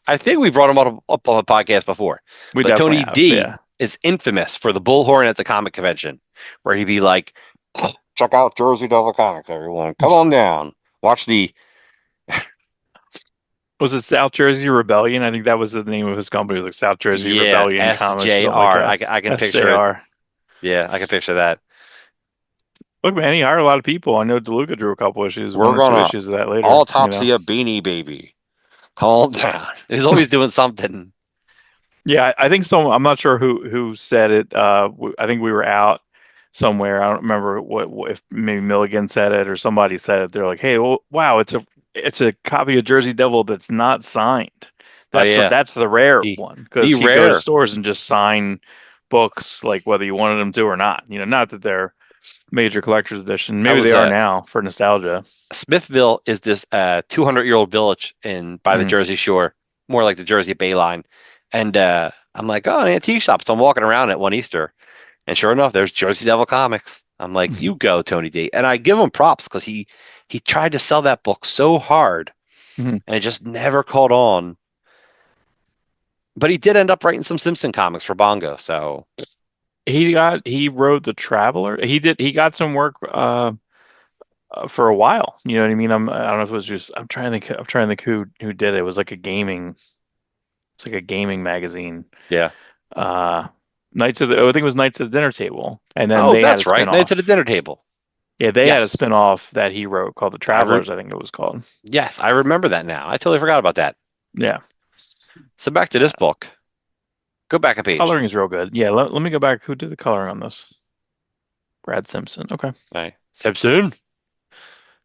I think we brought him up on the podcast before, We but definitely Tony have. D Yeah. is infamous for the bullhorn at the comic convention, where he'd be like, "Check out Jersey Devil Comics, everyone. Come on down. Watch the Was it South Jersey Rebellion? I think that was the name of his company, like South Jersey yeah Rebellion Comics or something like SJR. that. I can picture it. SJR. Yeah, I can picture that. Look, man, he hired a lot of people. I know DeLuca drew a couple issues, one We're or two gonna issues of that later, autopsy a Beanie Baby. Calm down. He's always doing something. Yeah, I think so. I'm not sure who said it. I think we were out somewhere. I don't remember if maybe Milligan said it or somebody said it. They're like, "Hey, well, wow, it's a copy of Jersey Devil that's not signed. Oh yeah, That's the rare the one the because he'd go to rare. stores and just sign books like whether you wanted them to or not. Not that they're major collector's edition. I Maybe they was are now for nostalgia. Smithville is this 200-year-old village in by the Hmm. Jersey Shore, more like the Jersey Bay Line. And I'm like, oh, an antique shop. So I'm walking around at one Easter, and sure enough, there's Jersey Devil comics. I'm like, you go, Tony D. And I give him props because he tried to sell that book so hard, Mhm. and it just never caught on. But he did end up writing some Simpson comics for Bongo. So He wrote The Traveler. He got some work for a while. You know what I mean? I don't know if it was just I'm trying to think who did it. It was like a gaming it's like a gaming magazine. yeah. Uh I think it was Knights of the Dinner Table. And then Oh, they had a that's right. Nights at the spin-off. dinner table. Yeah, they had a Yes. spin-off that he wrote called The I re Travelers, I think it was called. yes, I remember that now. I totally forgot about that. Yeah. So back to this book. Go back a page. Coloring is real good. Yeah, let me go back. Who did the coloring on this? Brad Simpson. Okay. All right. Simpson.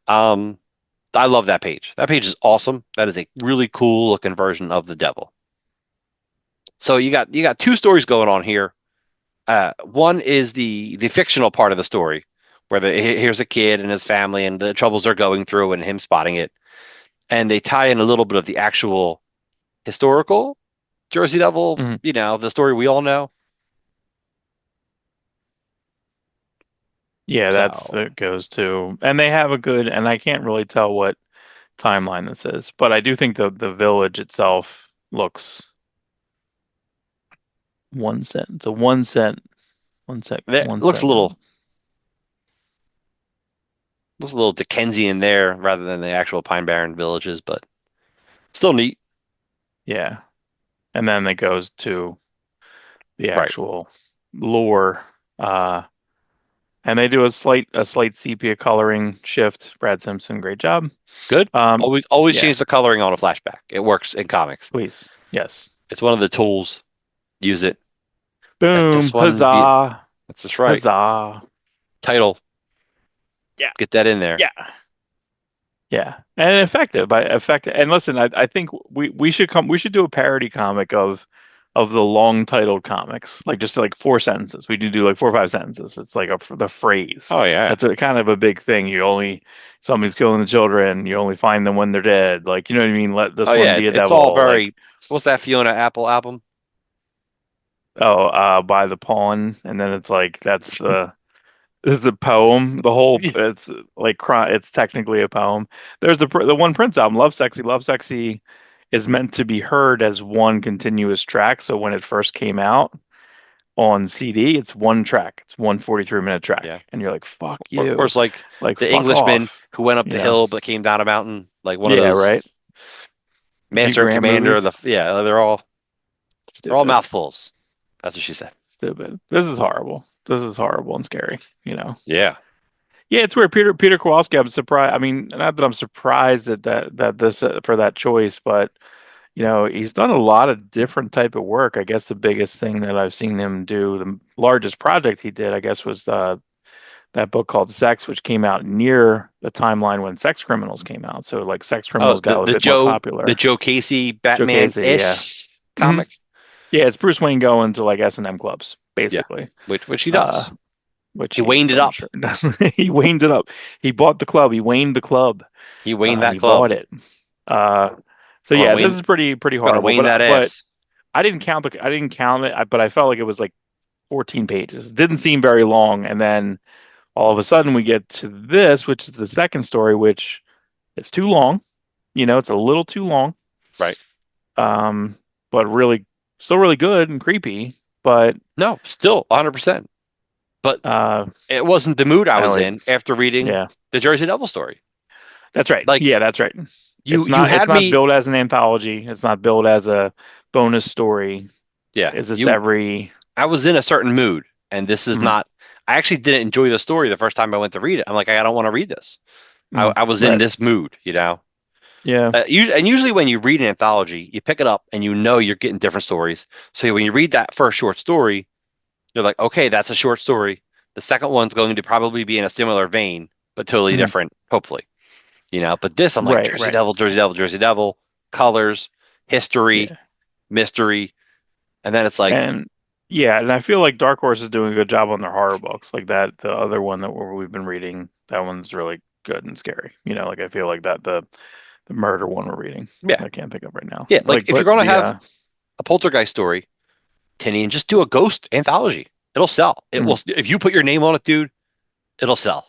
Um, I love that page. That page is awesome. That is a really cool looking version of the devil. So you got two stories going on here. One is the fictional part of the story, where here's a kid and his family and the troubles they're going through and him spotting it, and they tie in a little bit of the actual historical Jersey Devil, Mhm. the story we all know. Yeah, that's So it goes to, and they have a good, and I can't really tell what timeline this is, but I do think the village itself looks 1 cent. It's a 1 cent, there one looks a cent. little Dickensian there rather than the actual Pine Barren villages, but still neat. Yeah, and then it goes to the Right. actual lore, and they do a slight sepia coloring shift. Brad Simpson, great job. Good. Um, Always yeah, change the coloring on a flashback. It works in comics. please, yes. It's one of the tools. Use it. Let this Boom, one be. huzzah, That's just right. huzzah. Title. Yeah, Get that in there. yeah. Yeah, and effective. Effective. And listen, I think we should do a parody comic of the long titled comics, like just like 4 sentences. We do like 4 or 5 sentences. It's like the phrase. Oh yeah. That's a kind of a big thing. Somebody's killing the children. You only find them when they're dead. Like you know what I mean. Let Oh this one yeah. be a It's all devil. Like very. What's that Fiona Apple album? oh, by the pawn, and then it's like that's the This is a poem. The whole it's like it's technically a poem. There's the one Prince album, Love Sexy is meant to be heard as one continuous track. So when it first came out on CD, it's one track. It's one 43-minute Yeah. track. And you're like, fuck Or you. it's like Like the fuck Englishman off. who went up You the know? hill but came down a mountain. Like one of Yeah, right. those The Hugh Master and Grant Commander of movies. the. Yeah. They're all Stupid. mouthfuls. That's what she said. Stupid. This is horrible. This is horrible and scary. Yeah. Yeah, it's weird. Peter Kowalski, I'm surprised. I mean, not that I'm surprised that this for that choice, but he's done a lot of different type of work. I guess the biggest thing that I've seen him do, the largest project he did, I guess, was that book called Sex, which came out near the timeline when Sex Criminals came out. So like Sex Oh, Criminals the got a the bit more the popular. Joe Casey Joe Casey, yeah. Batman-ish hmm comic. Yeah, it's Bruce Wayne going to like S&M clubs, Yeah. basically. Which he Uh, does. which He he, waned it I'm up. sure does. He waned it up. He bought the club. He waned the club. He waned that He club. bought it. Uh, so I'm gonna yeah, this wane. is pretty It's gonna horrible. wane that But ass. I didn't count it, but I felt like it was like 14 pages. It didn't seem very long, and then all of a sudden we get to this, which is the second story, which is too long. It's a little too long. Right. Um, but really, still really good and creepy. But No, still 100%. But uh, it wasn't the mood I I was only, in after reading yeah, the Jersey Devil story. that's right. Like Yeah, that's right. you It's had not me. built as an anthology. It's not built as a bonus story. Yeah, It's just every. I was in a certain mood, and this is Mm, not. I actually didn't enjoy the story the first time I went to read it. I'm like, I don't want to read this. I was in right. this mood. Yeah. And usually when you read an anthology, you pick it up and you know you're getting different stories. So when you read that first short story, you're like, okay, that's a short story. The second one's going to probably be in a similar vein, but totally mhm, different, hopefully. But this, I'm like, Right. Jersey Right. Devil, Jersey Devil, Jersey Devil, colors, history, Yeah. mystery. And then it's like, And yeah, and I feel like Dark Horse is doing a good job on their horror books. Like that, the other one that we've been reading, that one's really good and scary. Like I feel like that the murder one we're reading, yeah, I can't think of right now. yeah. Like Like, if you're but going to the have a poltergeist story, Tinian, just do a ghost anthology. It'll sell. It will. Mm. If you put your name on it, dude, it'll sell.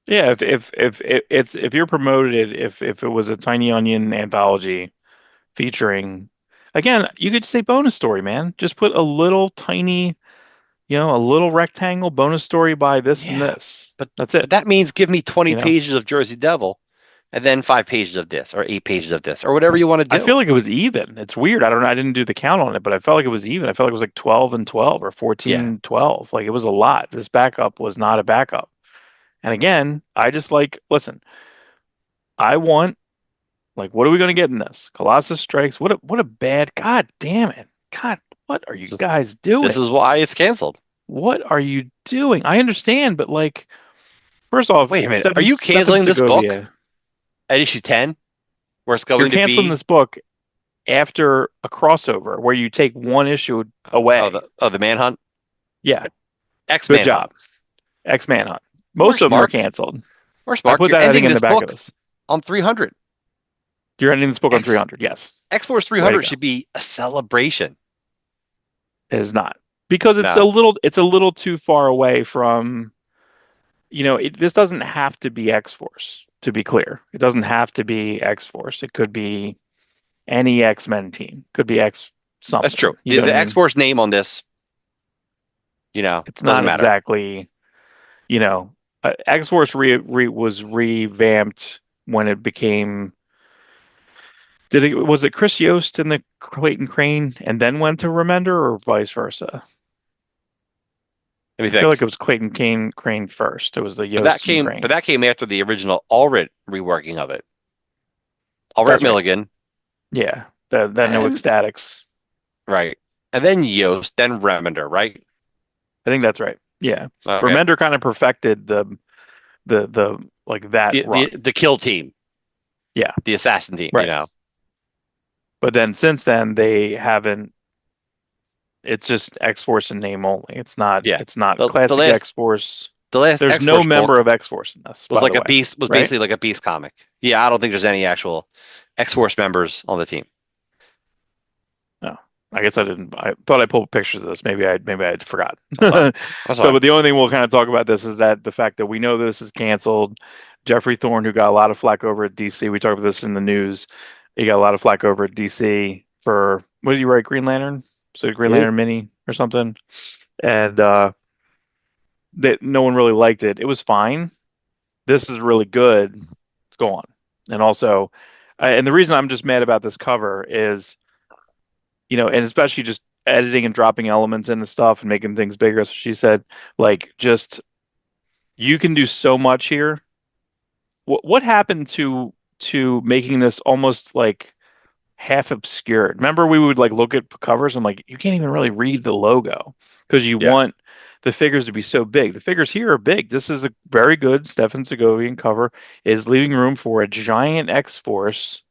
Yeah, if you're promoted it, if it was a Tiny Onion anthology featuring, again, you could say bonus story, man. Just put a little tiny, a little rectangle bonus story by this and Yeah, this. but That's it, but that means give me 20 you know. pages of Jersey Devil, and then 5 pages of this, or 8 pages of this, or whatever you want to I do. feel like it was even. It's weird. I don't know. I didn't do the count on it, but I felt like it was even. I felt like it was like 12 and 12 or Yeah, 14, 12. Like it was a lot. This backup was not a backup. And again, I just like, listen, I want, like, what are we going to get in this? Colossus Strikes. What a bad, God damn it. God, what are you this, guys this doing? is why it's canceled. What are you doing? I understand, but like, first off, Wait a minute, are Stefan you Stefan canceling this book Segovia, at issue 10, where it's you're going to canceling be this book after a crossover where you take one issue away. the Manhunt, Yeah, X good Manhunt? job. X Manhunt. Most Where's of them are Mark? canceled. Where's I Mark? put You're that, I think, ending in the this back of book this. on 300. You're ending this book on X 300. Yes. X Force Way to 300 go. should be a celebration. It is not because No, it's a little too far away from, this doesn't have to be X Force, to be clear. It doesn't have to be X Force. It could be any X-Men team. Could be X that's something. true. You The, know what I the X mean? Force name on this, It's doesn't not matter. exactly, you know, X Force was revamped when it became. Was it Chris Yost and the Clayton Crane and then went to Remender or vice versa? Let me I feel like think. it was Crane first. It was the But that Yost and came, but Crane. that came after the original Allred reworking of it. Allred That's right. Milligan, Yeah. That no and ecstatics. right, and then Yost, then Remender, right? I think that's right. Yeah. Okay. Remender kind of perfected the like that The run. the kill team, Yeah. the assassin team, Right. But then since then they haven't. It's just X Force in name only. It's not. Yeah. It's not The classic last X Force. the last There's X no Force member book of X Force in this, was by the like a way. beast, was Right? basically like a beast comic. Yeah, I don't think there's any actual X Force members on the team. No, I guess I didn't. I thought I pulled pictures of this. Maybe I'd forgot. That's fine. That's So, fine. but the only thing we'll kind of talk about this is that the fact that we know this is canceled. Jeffrey Thorne, who got a lot of flack over at DC, we talked about this in the news. He got a lot of flack over at DC for what did he write? Green Lantern, so Green Mhm. Lantern mini or something, and that no one really liked it. It was fine. This is really good. Let's go on. And also, and the reason I'm just mad about this cover is, and especially just editing and dropping elements into stuff and making things bigger. So she said, like, just you can do so much here. What happened to making this almost like half obscured? Remember, we would like look at covers and like you can't even really read the logo because you Yeah. want the figures to be so big. The figures here are big. This is a very good Stefan Segovian cover. It is leaving room for a giant X Force.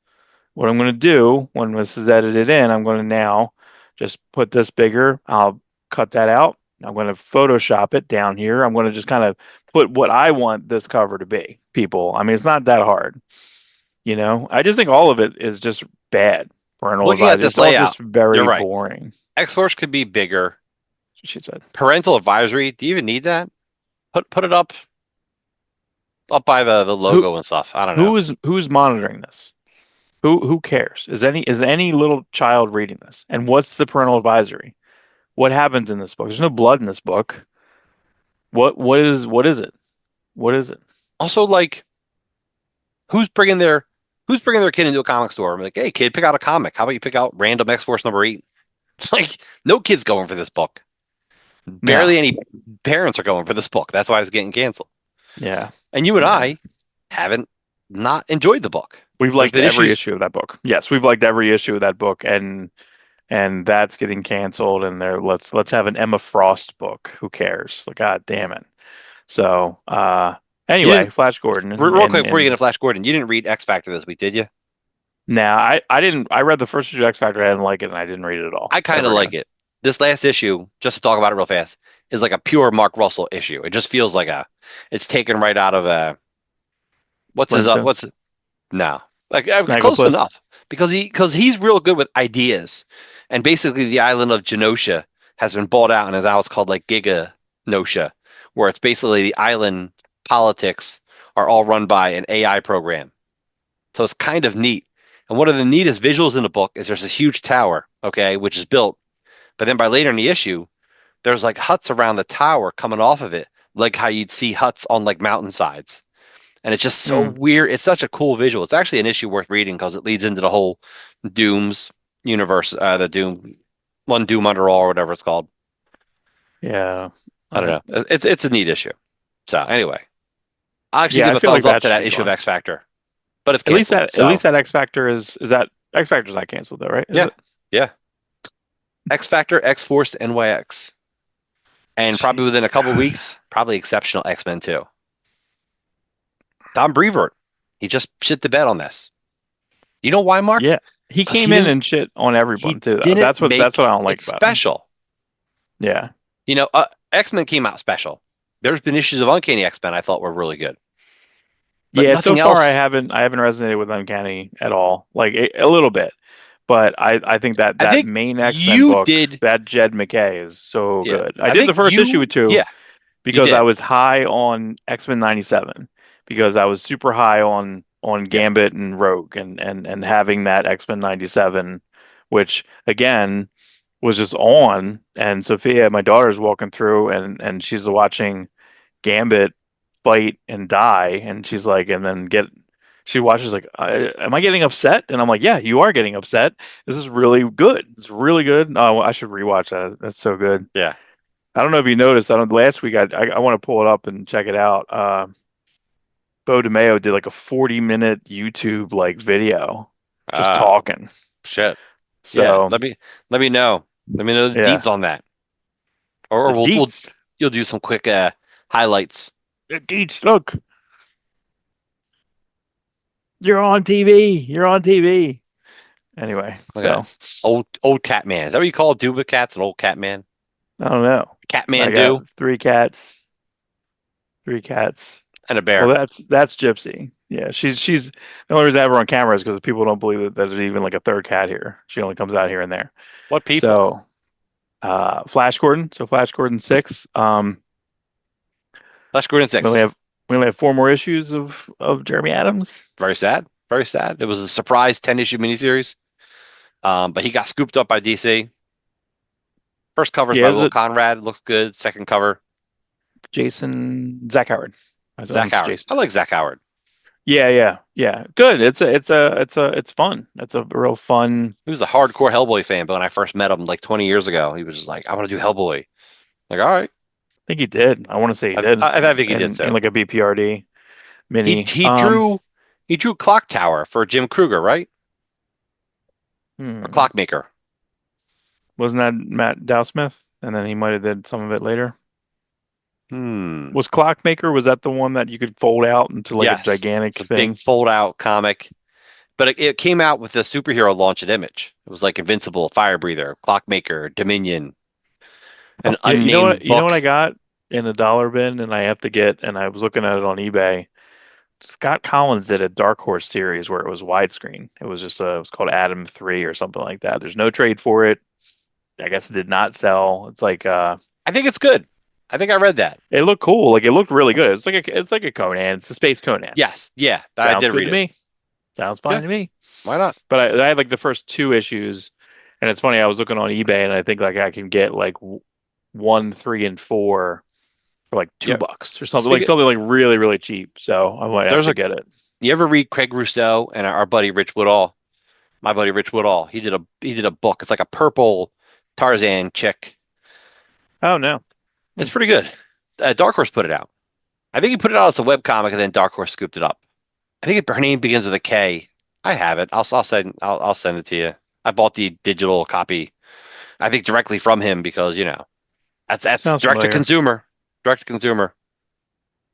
What I'm going to do when this is edited in, I'm going to now just put this bigger. I'll cut that out. I'm going to Photoshop it down here. I'm going to just kind of put what I want this cover to be, people. I mean, it's not that hard, I just think all of it is just bad parental Looking at advisory. this It's all layout, just you're very right. boring, X Force could be bigger. she said. Parental advisory, do you even need that? Put it up by the Who logo and stuff. I don't know. who's monitoring this? Who cares? Is any little child reading this? And what's the parental advisory? What happens in this book? There's no blood in this book. What is it? What is it? Also, like, who's bringing their who's bringing their kid into a comic store? I'm like, hey, kid, pick out a comic. How about you pick out Random X Force number 8? Like, no kids going for this book. No. Barely any parents are going for this book. That's why it's getting canceled. Yeah. And you and Yeah. I haven't not enjoyed the book. We've There's liked been every issues. issue of that book. Yes, we've liked every issue of that book, and that's getting canceled. And there, let's have an Emma Frost book. Who cares? Like, God damn it. So, You anyway, didn't Flash Gordon real quick before you get and into Flash Gordon, you didn't read X Factor this week, did you? now I didn't. I read the first issue of X Factor. I didn't like it, and I didn't read it at all I kind of ever like again. it. This last issue, just to talk about it real fast, is like a pure Mark Russell issue. It just feels like it's taken right out of a Flintstones, what's no, like close Snagglepuss. enough because he's real good with ideas, and basically the island of Genosha has been bought out and is now it's called like Giga Nosha, where it's basically the island politics are all run by an AI program. So it's kind of neat. And one of the neatest visuals in the book is there's this huge tower, okay, which is built, but then by later in the issue, there's like huts around the tower coming off of it, like how you'd see huts on like mountainsides. And it's just so Hmm. weird. It's such a cool visual. It's actually an issue worth reading because it leads into the whole Doom's universe, the Doom, One Doom Under All, or whatever it's called. Yeah. I don't I, know. It's a neat issue. So anyway, I actually yeah, give I a feel like thumbs up that to should that be issue of fun. X Factor, but it's canceled. At So least that X Factor is that X Factor's not canceled though, right? Is yeah, it? yeah. X Factor, X Force, NYX, and probably within Jesus a couple God. weeks, probably Exceptional X-Men too. Tom Brevoort, he just shit the bed on this. You know why, Mark? Yeah. He Because came in and shit on everyone he too though. didn't That's make what I don't like it about him. special. Yeah. X-Men came out special. There's been issues of Uncanny X-Men I thought were really good, but Yeah, so nothing far else. I haven't resonated with Uncanny at all. Like a little bit. But I think that I that think main X-Men you book, did. that Jed McKay is so Yeah, good. I I did the think first issue with two yeah, you because I did. was high on X-Men 97 because I was super high on Yeah. Gambit and Rogue and having that X-Men 97, which again was just on, and Sophia, my daughter's walking through and she's watching Gambit fight and die, and she's like, and then get she watches like, am I getting upset? And I'm like, yeah, you are getting upset. This is really good. It's really good. Oh, I should rewatch that. That's so good. Yeah. I don't know if you noticed. I don't. Last week, I want to pull it up and check it out. Bo DeMayo did like a 40-minute YouTube like video just Ah, talking. shit. Yeah. So Let me know. Let me know the yeah, deets on that, or the we'll deets, you'll do some quick highlights. the deets. Look, you're on TV. You're on TV. Anyway, Okay. so Old cat man. Is that what you call Duba cats? An old cat man? I don't know. Cat I man got do three cats. Three cats. and a Well, bear. that's Gypsy. Yeah, she's the only reason I have her on camera is because people don't believe that there's even like a third cat here. She only comes out here and there. What people? So, Flash Gordon. So Flash Gordon 6. Let's go in We only six. have we only have four more issues of Jeremy Adams. Very sad. Very sad. It was a surprise 10 issue miniseries. But he got scooped up by DC. First cover is Yeah, by is Will it Conrad. Looks good. Second cover, Zach Howard? I Zach don't Howard. I Jason. like Zach Howard. Yeah. Good. It's fun. It's a real fun. He was a hardcore Hellboy fan, but when I first met him like 20 years ago, he was just like, I want to do Hellboy. Like, all right. I think he did. I want to say he did, I think he did in too. like a BPRD He mini. he drew he drew Clock Tower for Jim Kruger, right? Or Hmm. Clockmaker. Wasn't that Matt Dowsmith? And then he might have did some of it later. Hmm. Was Clockmaker, was that the one that you could fold out into like a Yes. It's gigantic a big thing? fold out comic. But it came out with a superhero launch at Image. It was like Invincible, Fire Breather, Clockmaker, Dominion, an unnamed You know what book. I got in a dollar bin and I have to get, and I was looking at it on eBay. Scott Collins did a Dark Horse series where it was widescreen. It was just it was called Adam 3 or something like that. There's no trade for it. I guess it did not sell. It's like I think it's good. I think I read that. it looked cool. Like it looked really good. It's like a Conan. It's a space Conan. Yes. Yeah. I Sounds did good read to it. me. Sounds Yeah. fine to me. Why not? But I had like the first two issues, and it's funny. I was looking on eBay, and I think like I can get like one, three, and four for like Yeah. $2 or something, like Speaking, something like really, really cheap. So I might have there's to a get it. you ever read Craig Rousseau and our buddy Rich Woodall? My buddy Rich Woodall. He did a book. It's like a purple Tarzan chick. Oh no. Hmm. It's pretty good. Dark Horse put it out. I think he put it out as a web comic, and then Dark Horse scooped it up. Her name begins with a K. I have it. I'll send it to you. I bought the digital copy. I think directly from him because that's Sounds familiar. direct to consumer.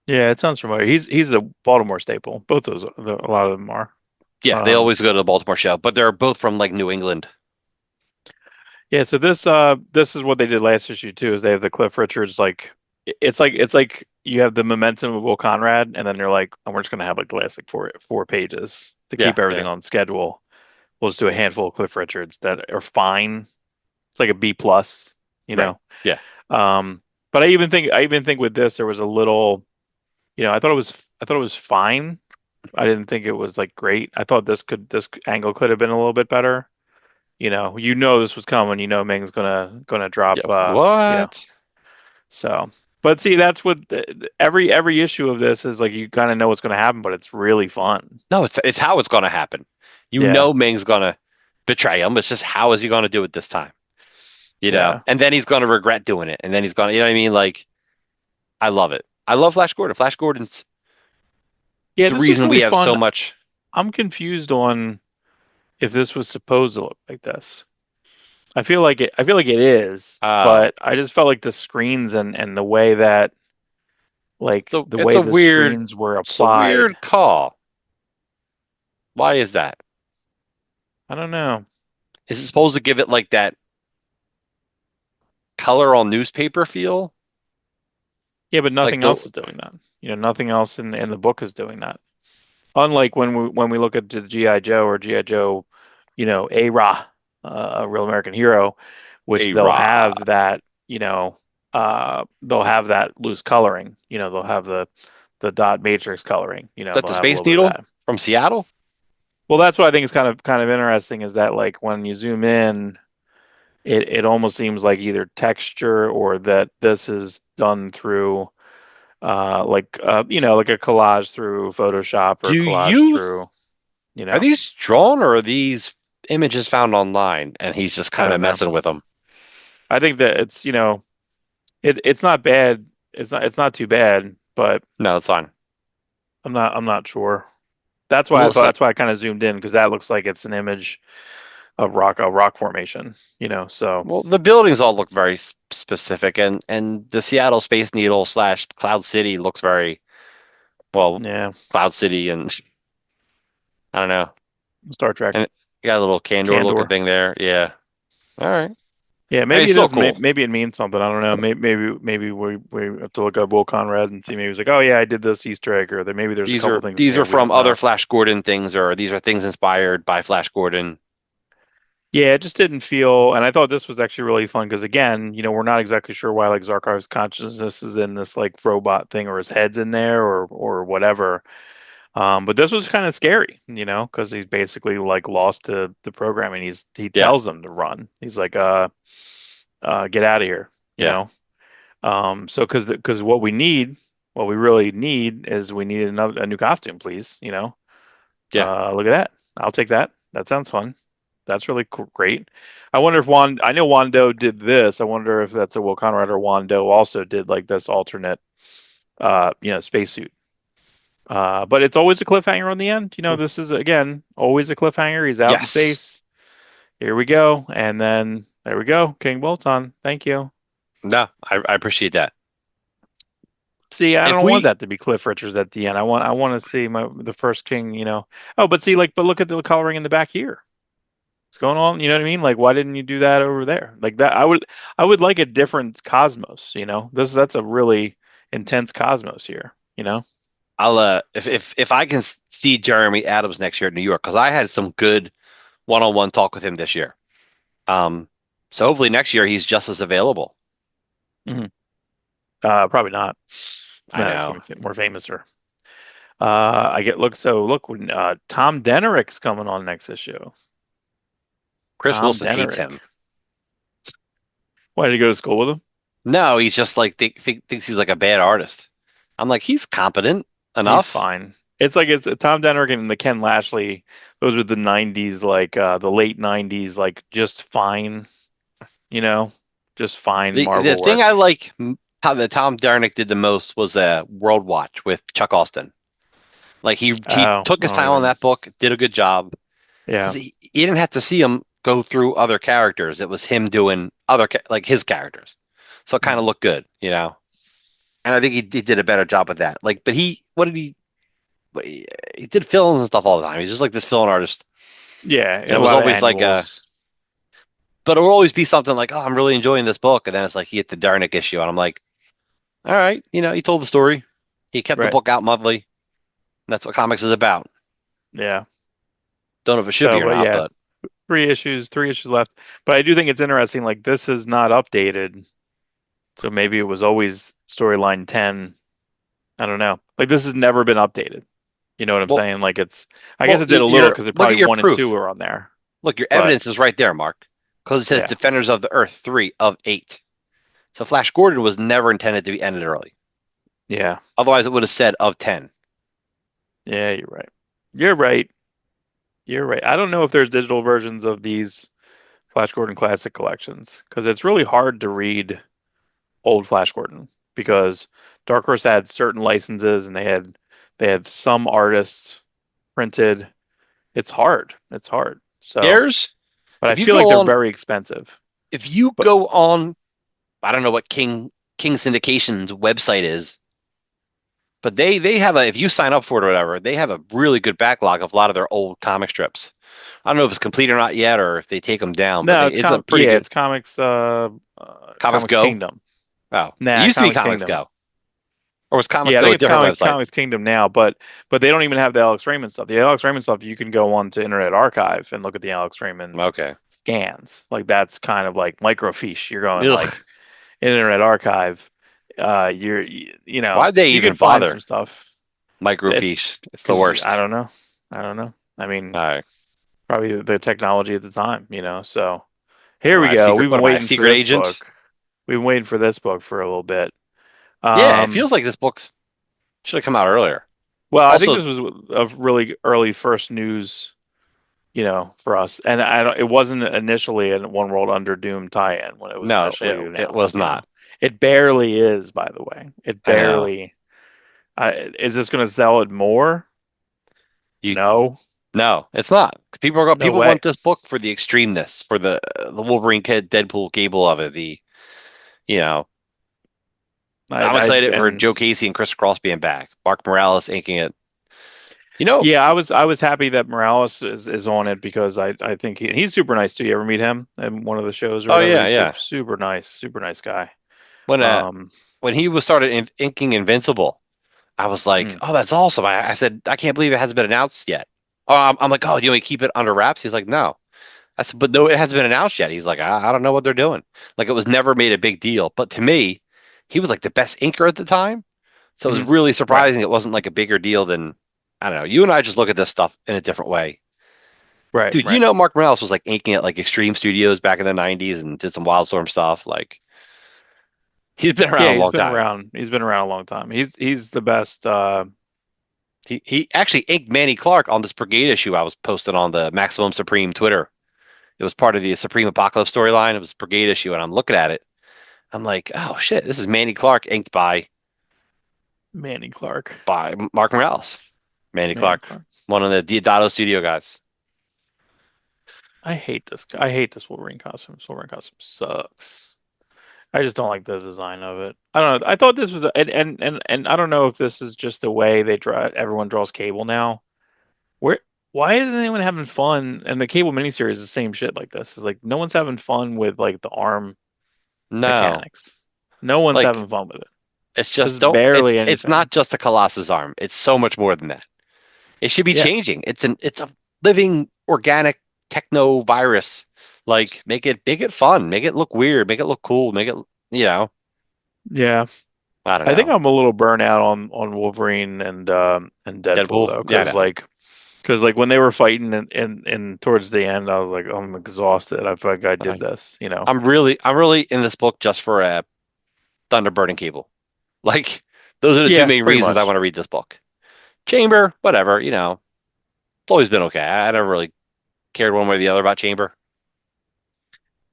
Yeah, it sounds familiar. He's a Baltimore staple. Both those, a lot of them are. Yeah, they Um, always go to the Baltimore show, but they're both from like New England. yeah. So this is what they did last issue too. Is they have the Cliff Richards like it's like you have the momentum of Will Conrad, and then they're like, oh, we're just gonna have like the last like four pages to Yeah, keep everything yeah. on schedule. We'll just do a handful of Cliff Richards that are fine. It's like a B plus. you Right. know. Yeah. Um, but I even think with this there was a little, I thought it was fine. I didn't think it was like great. I thought this angle could have been a little bit better. This was coming. Ming's gonna Yeah. drop. You know, What? so. But see, that's what every issue of this is like. You kind of know what's gonna happen, but it's really fun. No, it's how it's going to happen. You Yeah, know Ming's going to betray him. It's just how is he going to do it this time? yeah, And then he's going to regret doing it. And then he's going to, you know what I mean? Like, I love it. I love Flash Gordon. Flash Gordon's yeah. the This was reason we really have so fun. much. I'm confused on if this was supposed to look like this. I feel like it is, Oh, but I just felt like the screens and the way that like so the way the screens were it's a applied. weird call. Why is that? I don't know. Is it supposed to give it like that color on newspaper feel? Yeah, but Like nothing the else is doing that. Nothing else in the book is doing that. Unlike when we look at the GI Joe or GI Joe, A-Ra, a real American hero, which a raw. they'll have that loose coloring. They'll have the dot matrix coloring. Is that They'll the have a Space little bit of Needle that. from Seattle? Well, that's what I think is kind of interesting is that like when you zoom in, it almost seems like either texture or that this is done through like a collage through Photoshop or Do collage you through, Are these drawn or are these images found online and he's just I kind of don't know. messing with them? I think that it's not bad. It's not too bad, but No, it's fine. I'm not sure. That's why I Well, thought so, that's why I kind of zoomed in because that looks like it's an image of a rock formation, so well, the buildings all look very specific, and the Seattle Space Needle slash Cloud City looks very well. yeah, Cloud City, and I don't know, Star Trek, and you got a little Candor looking Candor. thing there. Yeah, all right. Yeah, I mean, maybe it's it still is. cool. Maybe it means something. I don't know. Maybe we have to look up Will Conrad and see. Maybe he's like, oh yeah, I did this Easter egg, or that maybe there's a These couple are things in these here are we from don't other know. Flash Gordon things, or these are things inspired by Flash Gordon. Yeah, it just didn't feel, and I thought this was actually really fun because again, we're not exactly sure why like Zarkov's consciousness is in this like robot thing or his head's in there or whatever. But this was kind of scary, because he's basically like lost to the programming. He Yeah, tells them to run. He's like, get out of here, you yeah, know. So because what we really need is we need a new costume, please. yeah. Look at that. I'll take that. That sounds fun. That's really great. I wonder if I know Wando did this. I wonder if that's a Will Conrad or Wando also did like this alternate, spacesuit. But it's always a cliffhanger on the end. This is again always a cliffhanger. He's out in Yes. space. Here we go, and then there we go. King Bolton. Thank you. No, I appreciate that. See, I If don't want we that to be Cliff Richards at the end. I want to see the first king. Oh, but see, but look at the coloring in the back here. What's going on? You know what I mean? Like, why didn't you do that over there? Like that, I would like a different cosmos. That's a really intense cosmos here. I'll if I can see Jeremy Adams next year at New York, because I had some good one-on-one talk with him this year. Um, so hopefully next year he's just as available. Hmm. Probably not. I It's know. gonna be more famous or. I get look when Tom Denerick's coming on next issue. Chris Tom Wilson hates Denerick. him. Why did you go to school with him? No, he's just like thinks he's like a bad artist. I'm like, he's competent He's enough. fine. It's like it's Tom Denrick and the Ken Lashley. Those are the '90s, like the late '90s, like just fine, you know, just fine The Marvel thing I work. like how the Tom Darnick did the most was World Watch with Chuck Austin. Like he Oh, took I his don't time on even. that book, did a good job because Yeah. he didn't have to see him go through other characters. It was him doing like his characters, so it kind Mm. of looked good, And I think he did a better job with that. Like, but what did he? He did fill-ins and stuff all the time. He's just like this fill-in artist, Yeah, and and it a was lot of always like annuals. but it will always be something like, oh, I'm really enjoying this book, and then it's like he hit the Darnick issue, and I'm like, all right, he told the story, he kept the Right. book out monthly. And that's what comics is about. Yeah. Don't know if it should be So, or but not, yeah, but. three issues left. But I do think it's interesting. Like this is not updated, so maybe it was always storyline 10. I don't know. Like this has never been updated. You know what I'm Well, saying? Like it's. I guess well, it did a little because it look probably at your one and two proof. were on there. Look, your But evidence is right there, Mark, because it says yeah, Defenders of the Earth 3 of 8. So Flash Gordon was never intended to be ended early. yeah, Otherwise, it would have said of 10. yeah. You're right. You're right. You're right. I don't know if there's digital versions of these Flash Gordon Classic collections because it's really hard to read old Flash Gordon because Dark Horse had certain licenses and they had some artists printed. It's hard. It's hard. So, There's, but I if you feel like go they're on, very expensive. if you But go on, I don't know what King Syndication's website is, but they have a, if you sign up for it or whatever, they have a really good backlog of a lot of their old comic strips. I don't know if it's complete or not yet, or if they take them down, but no, it's a pretty yeah, good it's comics Comics Comics Go. Kingdom. Oh, it Nah, used to be Comics Comics Kingdom. Go, or was Comics Yeah, I Go think a it's different website? Comics Kingdom now, but they don't even have the Alex Raymond stuff. The Alex Raymond stuff you can go on to Internet Archive and look at the Alex Raymond Okay. scans. Like that's kind of like microfiche. You're going Ugh. like Internet Archive. You know Why'd they you even can find some bother? stuff. It's Microfiche. It's the because I worst. don't know. I don't know. I mean, All right. probably the technology at the time. So here Am we I a go. secret? We've What been am I, a waiting for secret this agent? book. We've been waiting for this book for a little bit. Yeah, it Um, feels like this book should have come out earlier. well, I think Also, this was a really early first news, for us. And I don't, it wasn't initially a One World Under Doom tie-in when it was no, initially it was announced. not. It barely is, by the way. It I know. barely. Is this going to sell it more? You No, No, it's not. no People way. want this book for the extremeness, for the Wolverine kid Deadpool Cable of it. You know, I'm excited for And Joe Casey and Chris Cross being back. Mark Morales inking it. You know, yeah, I was happy that Morales is on it because I think he's super nice too. You ever meet him in one of the shows or oh whatever? yeah, He's yeah. super nice guy. When uh Um, when he was started inking Invincible, I was like, mm, oh, that's awesome. I said, I can't believe it hasn't been announced yet. Oh, I'm like, oh, do you want to keep it under wraps? He's like, no. I said, but no, it hasn't been announced yet. He's like, I don't know what they're doing. Like it was never made a big deal. But to me, he was like the best inker at the time. So it was mhm. really Right, surprising it wasn't like a bigger deal than, I don't know. You and I just look at this stuff in a different way. right, Dude, you right. know Mark Morales was like inking at like Extreme Studios back in the 90s and did some Wildstorm stuff. Like he's been Yeah, around a long time. He's been around a long time. He's the best. He actually inked Manny Clark on this Brigade issue I was posting on the Maximum Supreme Twitter. It was part of the Supreme Apocalypse storyline. It was Brigade issue, and I'm looking at it. I'm like, oh shit, this is Manny Clark inked Manny Clark. by Mark Morales. Manny Manny Clark, Clark. one of the Diodato studio guys. I hate this. I hate this Wolverine costume. This Wolverine costume sucks. I just don't like the design of it. I don't know. I thought this was and I don't know if this is just the way they draw. Everyone draws Cable now. Where? Why isn't anyone having fun? And the Cable miniseries is the same shit like this. It's like no one's having fun with like the arm No, mechanics. No one's like having fun with it. it's This just is don't. barely It's anything. not just a Colossus arm. It's so much more than that. It should be Yeah, changing. It's a living organic techno virus. Like make it fun, make it look weird, make it look cool, make it you know. yeah. I don't I think know. I'm a little burnt out on Wolverine and Deadpool Deadpool. though, Yeah, I know. because like when they were fighting and towards the end, I was like, I'm exhausted. I feel like I did Like, this. I'm really in this book just for a Thunderbird and Cable. Like those are the two Yeah, main pretty reasons I much. want to read this book. Chamber, whatever, it's always been okay. I never really cared one way or the other about Chamber.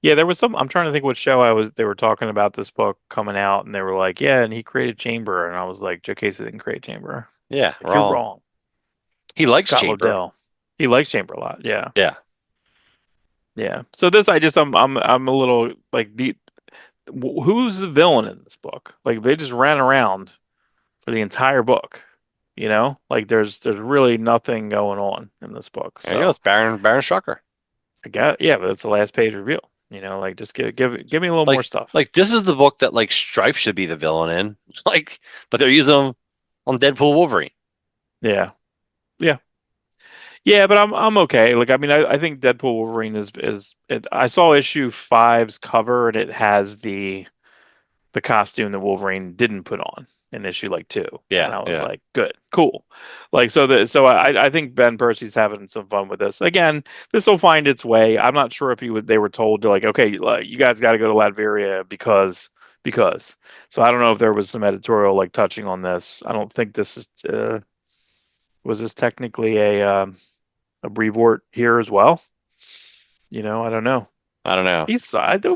Yeah, there was some. I'm trying to think what show I was. They were talking about this book coming out, and they were like, "Yeah," and he created Chamber, and I was like, "Joe Casey didn't create Chamber." Yeah, It's like you're wrong. wrong. He likes Scott Chamber. Lobdell. He likes Chamber a lot. Yeah, Yeah. yeah. So this, I'm a little like who's the villain in this book? Like they just ran around for the entire book. Like there's really nothing going on in this book. There you go. So It's Baron Strucker. I got yeah, but it's the last page reveal. Like just give me a little more stuff. Like this is the book that like Strife should be the villain in. Like, but they're using him on Deadpool Wolverine. Yeah. Yeah. Yeah, but I'm okay. Like I mean, I think Deadpool Wolverine is it, I saw issue five's cover and it has the costume that Wolverine didn't put on in issue like two, and Yeah, I was yeah. like, good, cool. Like so I think Ben Percy's having some fun with this. Again, this will find its way. I'm not sure if they were told to like, okay, like, you guys got to go to Latveria because. So I don't know if there was some editorial like touching on this. I don't think this is was this technically a Brevoort here as well? I don't know. I don't know.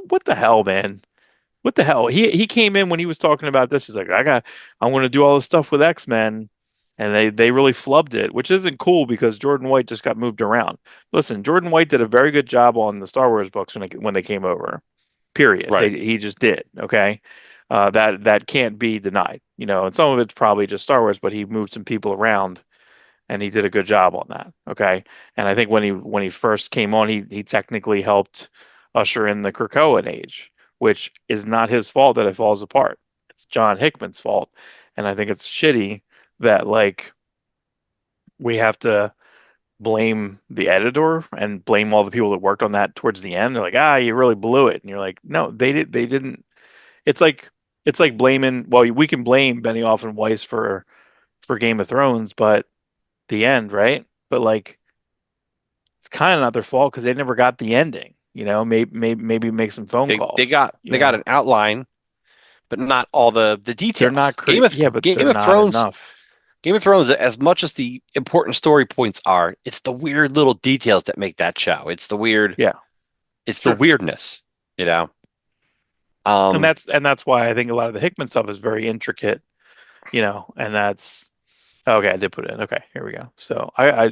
What the hell, man? What the hell? He came in when he was talking about this. He's like, I want to do all this stuff with X-Men, and they really flubbed it, which isn't cool because Jordan White just got moved around. Listen, Jordan White did a very good job on the Star Wars books when they came over. Period. Right. He just did. Okay, that can't be denied. And some of it's probably just Star Wars, but he moved some people around and he did a good job on that. Okay, and I think when he first came on, he technically helped usher in the Krakoan age, which is not his fault that it falls apart. It's John Hickman's fault, and I think it's shitty that like we have to blame the editor and blame all the people that worked on that towards the end. They're like, you really blew it, and you're like, no, they didn't. It's like blaming. Well, we can blame Benioff and Weiss for Game of Thrones, but the end, right? But like, it's kind of not their fault because they never got the ending. Maybe make some phone They calls. got an outline, but not all the They're details. not yeah, but they're not enough. Game of Thrones, as much as the important story points are, it's the weird little details that make that show. Yeah, It's the sure. weirdness, you know. And Um, that's why I think a lot of the Hickman stuff is very intricate. And that's okay. I did put it in. Okay, here we go. So I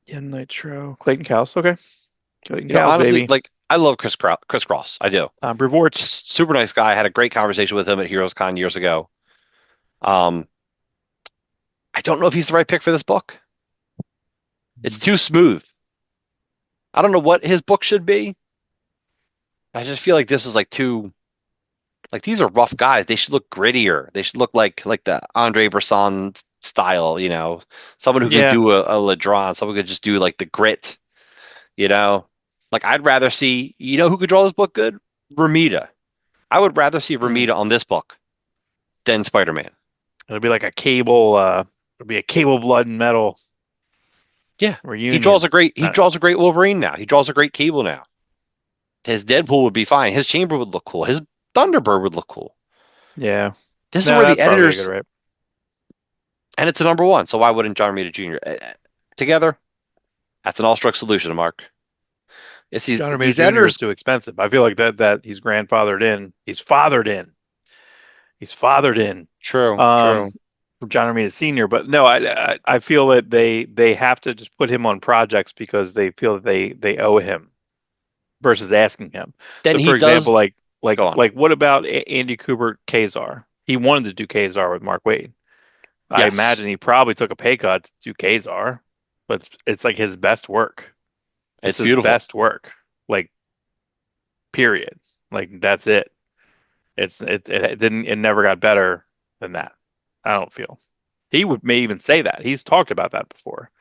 in Nitro Clayton Cowles. Okay, Clayton Cowles, Honestly, baby. like I love Chris Cross. I do. Brevorts. Super nice guy. I had a great conversation with him at Heroes Con years ago. Um, I don't know if he's the right pick for this book. It's too smooth. I don't know what his book should be. I just feel like this is like too like these are rough guys. They should look grittier. They should look like the Andre Bresson style, someone who can Yeah. do a Ledron, someone who could just do like the grit, you know. Like I'd rather see, who could draw this book good? Ramita. I would rather see Mm. Ramita on this book than Spider-Man. It'll be like a cable. It'll be a cable blood and metal Yeah. reunion. He draws a great Wolverine now. He draws a great Cable now. His Deadpool would be fine. His Chamber would look cool. His Thunderbird would look cool. Yeah. This is No, where the that's probably a good editors, rip. and it's a number one. So why wouldn't John Romita Jr. Together? That's an Awestruck solution, Mark. It's John Romita these Jr. is editors. too expensive. I feel like that he's grandfathered in. He's fathered in. He's fathered in. True, Um, true. from John Romita Sr. But no, I feel that they have to just put him on projects because they feel that they owe him versus asking him. Then So he for does example, go on. what about Andy Kubert Kazar? He wanted to do Kazar with Mark Waid. I Yes, imagine he probably took a pay cut to do Kazar, but it's like his best work. It's it's his beautiful. best work. Like period. Like that's it. It never got better than that. I don't feel. He may even say that. He's talked about that before.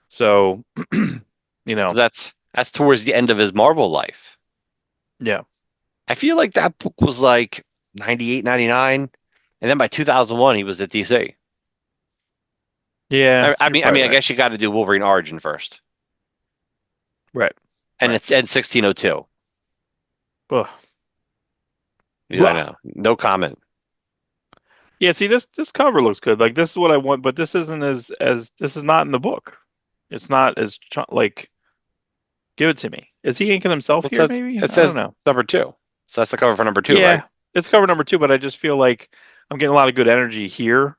So, So that's towards the end of his Marvel life. yeah. I feel like that book was like 98, 99, and then by 2001 he was at DC. Yeah, I you're mean, I probably mean, I right. guess you got to do Wolverine Origin first, Right. and Right. it's in 1602. Ugh. Yeah, I Blah. know. No comment. Yeah, see this cover looks good. Like this is what I want, but this isn't as this is not in the book. It's not as like give it to me. Is he inking himself Well, here maybe? it I don't says know. number two, so that's the cover for number two, right? Yeah, it's cover number two, but I just feel like I'm getting a lot of good energy here,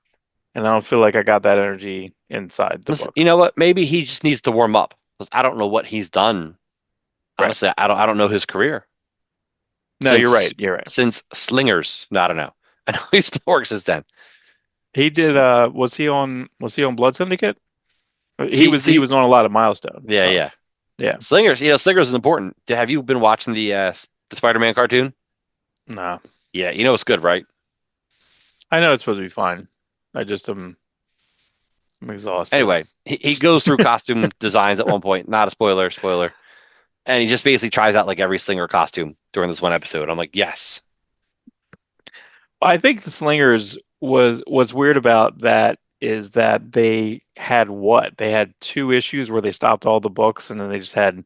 and I don't feel like I got that energy inside the Listen, book. you know what? Maybe he just needs to warm up because I don't know what he's done. Right. Honestly, I don't know his career No, you're right. since You're right. Slingers. No, I don't know. I know he still works since then. He did S- was he on Blood Syndicate? See, He see, was on a lot of milestone yeah, yeah. stuff. Yeah. Slingers. Slingers is important. Have you been watching the Spider-Man cartoon? No. Yeah, it's good, right? I know it's supposed to be fine. I just I'm exhausted. Anyway, he goes through costume designs at one point. Not a spoiler. And he just basically tries out like every Slinger costume during this one episode. I'm like, yes. I think the Slingers was what's weird about that is that they had what? They had two issues where they stopped all the books and then they just had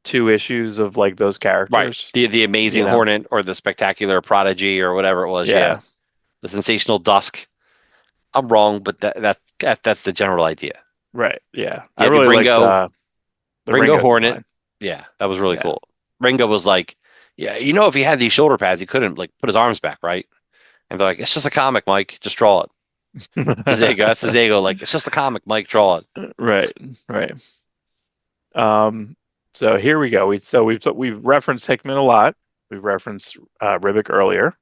two issues of like those Right. characters, The you Amazing know? Hornet or the Spectacular Prodigy or whatever it was. Yeah. Yeah, The Sensational Dusk. I'm wrong, but that's the general idea. right. Yeah. I You had the really liked the Ringo Ringo Hornet. design. Yeah, that was really Yeah. cool. Ringo was like, yeah, if he had these shoulder pads, he couldn't like put his arms back, right? And they're like, it's just a comic, Mike. Just draw it. That's his ego. Like, it's just a comic, Mike. Draw it. Right, right. Um, so here we go. We've referenced Hickman a lot. We've referenced Ribic earlier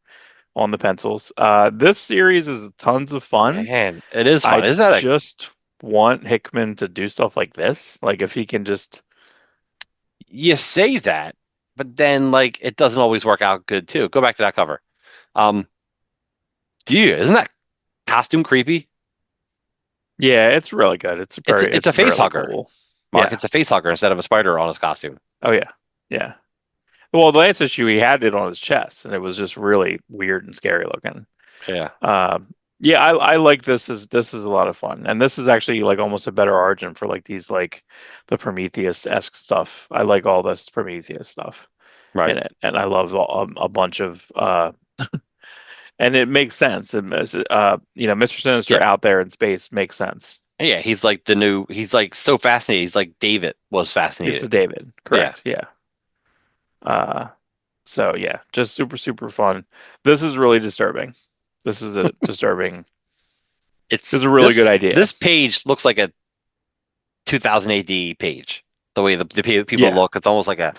on the pencils. This series is tons of fun. Man, it is fun. I Isn't that a just want Hickman to do stuff like this. Like if he can just, you say that, but then like it doesn't always work out good too. Go back to that cover. Um, isn't that costume creepy? yeah, it's really good. It's a It's face really hugger, cool. Mark. Yeah. It's a face hugger instead of a spider on his costume. Oh yeah. Yeah. Well, the last issue he had it on his chest, and it was just really weird and scary looking. Yeah, Yeah, I like this is a lot of fun, and this is actually like almost a better origin for like these like the Prometheus-esque stuff. I like all this Prometheus stuff right. in it, and I love a bunch of and it makes sense. Mr. Yeah, Sinister out there in space makes sense. yeah. He's like the new. He's like so fascinated. He's like David was It's the fascinated. David, Yeah, correct? Yeah. Uh, so yeah, just super fun. This is really disturbing. This is a disturbing. This it's is a really this good idea. this page looks like a 2000 AD page. The way the people Yeah, look, it's almost like a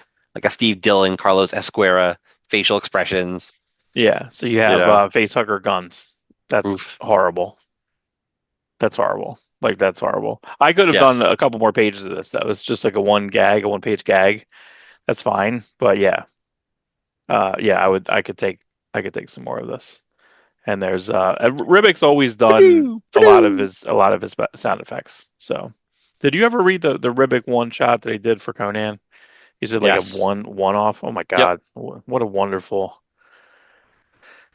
Steve Dillon, Carlos Esquera facial expressions. yeah. So you You have know, facehugger guns. That's oof. horrible. That's horrible. Like that's horrible. I could have done Yes, a couple more pages of this though. It's just like a one page gag. That's fine. But yeah, yeah. I could take some more of this. And there's Ribbick's always done Ba-doo, ba-doo. a lot of his sound effects. So, did you ever read the Ribbick one shot that he did for Conan? He did like a Yes. one off. Oh my Yep. God, what a wonderful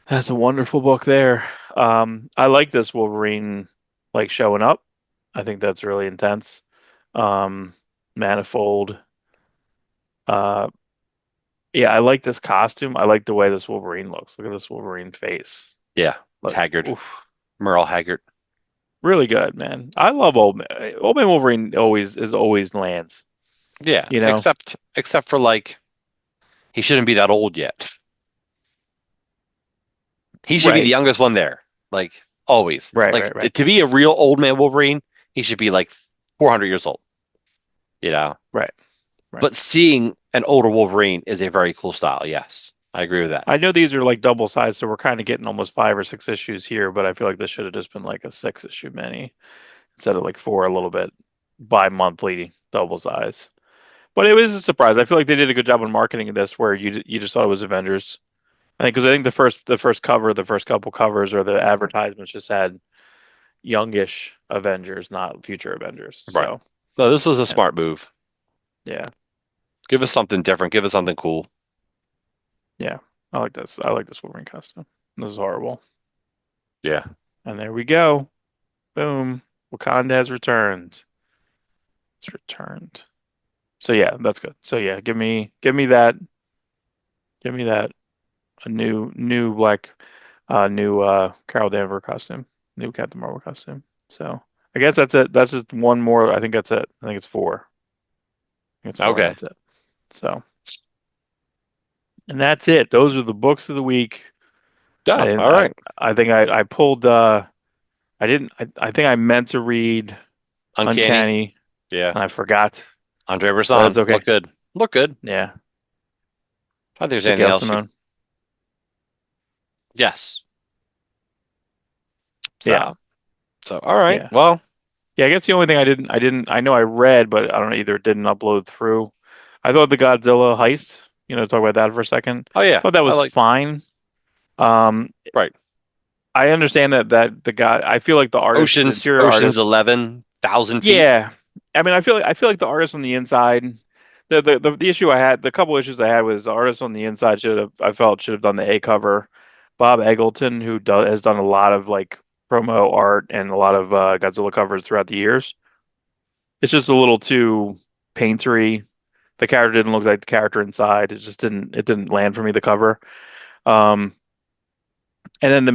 that's a wonderful book there. I like this Wolverine like showing up. I think that's really intense. Um, Manifold. Uh, yeah, I like this costume. I like the way this Wolverine looks. Look at this Wolverine face. Yeah. Look, Haggard. oof. Merle Haggard. Really good, man. I love Old Man. Old Man Wolverine always lands. Yeah. You know? Except for like he shouldn't be that old yet. He should be the Right, youngest one there. Like always. Like right. to be a real old man Wolverine, he should be like 400 years old, you know. right, right. But seeing an older Wolverine is a very cool style. Yes. I agree with that. I know these are like double sized, so we're kind of getting almost 5 or 6 issues here, but I feel like this should have just been like a 6 issue mini instead of like four, a little bit bi-monthly double size. But it was a surprise. I feel like they did a good job on marketing this, where you just thought it was Avengers. I think the first cover, the first couple covers, or the advertisements just had youngish Avengers, not future Avengers. Right. So No, this was a yeah, smart move. yeah, Give us something different. Give us something cool. yeah. I like this. I like this Wolverine costume. This is horrible. Yeah. And there we go. Boom. Wakanda has returned. It's returned. So yeah, that's good. So yeah, give me that a new black new Carol Danvers costume, new Captain Marvel costume. So I guess that's it. That's just one more. I think that's it. I think it's four. I think it's four, and Okay. that's it. So and that's it. Those are the books of the week. I Yeah. didn't. All right. I think I pulled. I didn't. I think I meant to read Uncanny. Uncanny, Yeah. and I forgot. Andre But that's Bresson. okay. Look good. Look good. Yeah. I think there's So anything Gail else you. Simone. Yes. Yeah. So all right. Yeah. Well, Yeah. I guess the only thing I know I read, but I don't know either. It didn't upload through. I thought the Godzilla heist. Talk about that for a second. oh yeah. Thought that I was like fine. Um, right. I understand that the guy. I feel like the artist, the interior Ocean's artist. 11,000 feet. Yeah, I mean, I feel like the artist on the inside. The issue I had, the couple issues I had was the artist on the inside should have done the A cover. Bob Eggleton, who has done a lot of like promo art and a lot of Godzilla covers throughout the years. It's just a little too paintery. The character didn't look like the character inside. It didn't land for me, the cover. Um, and then the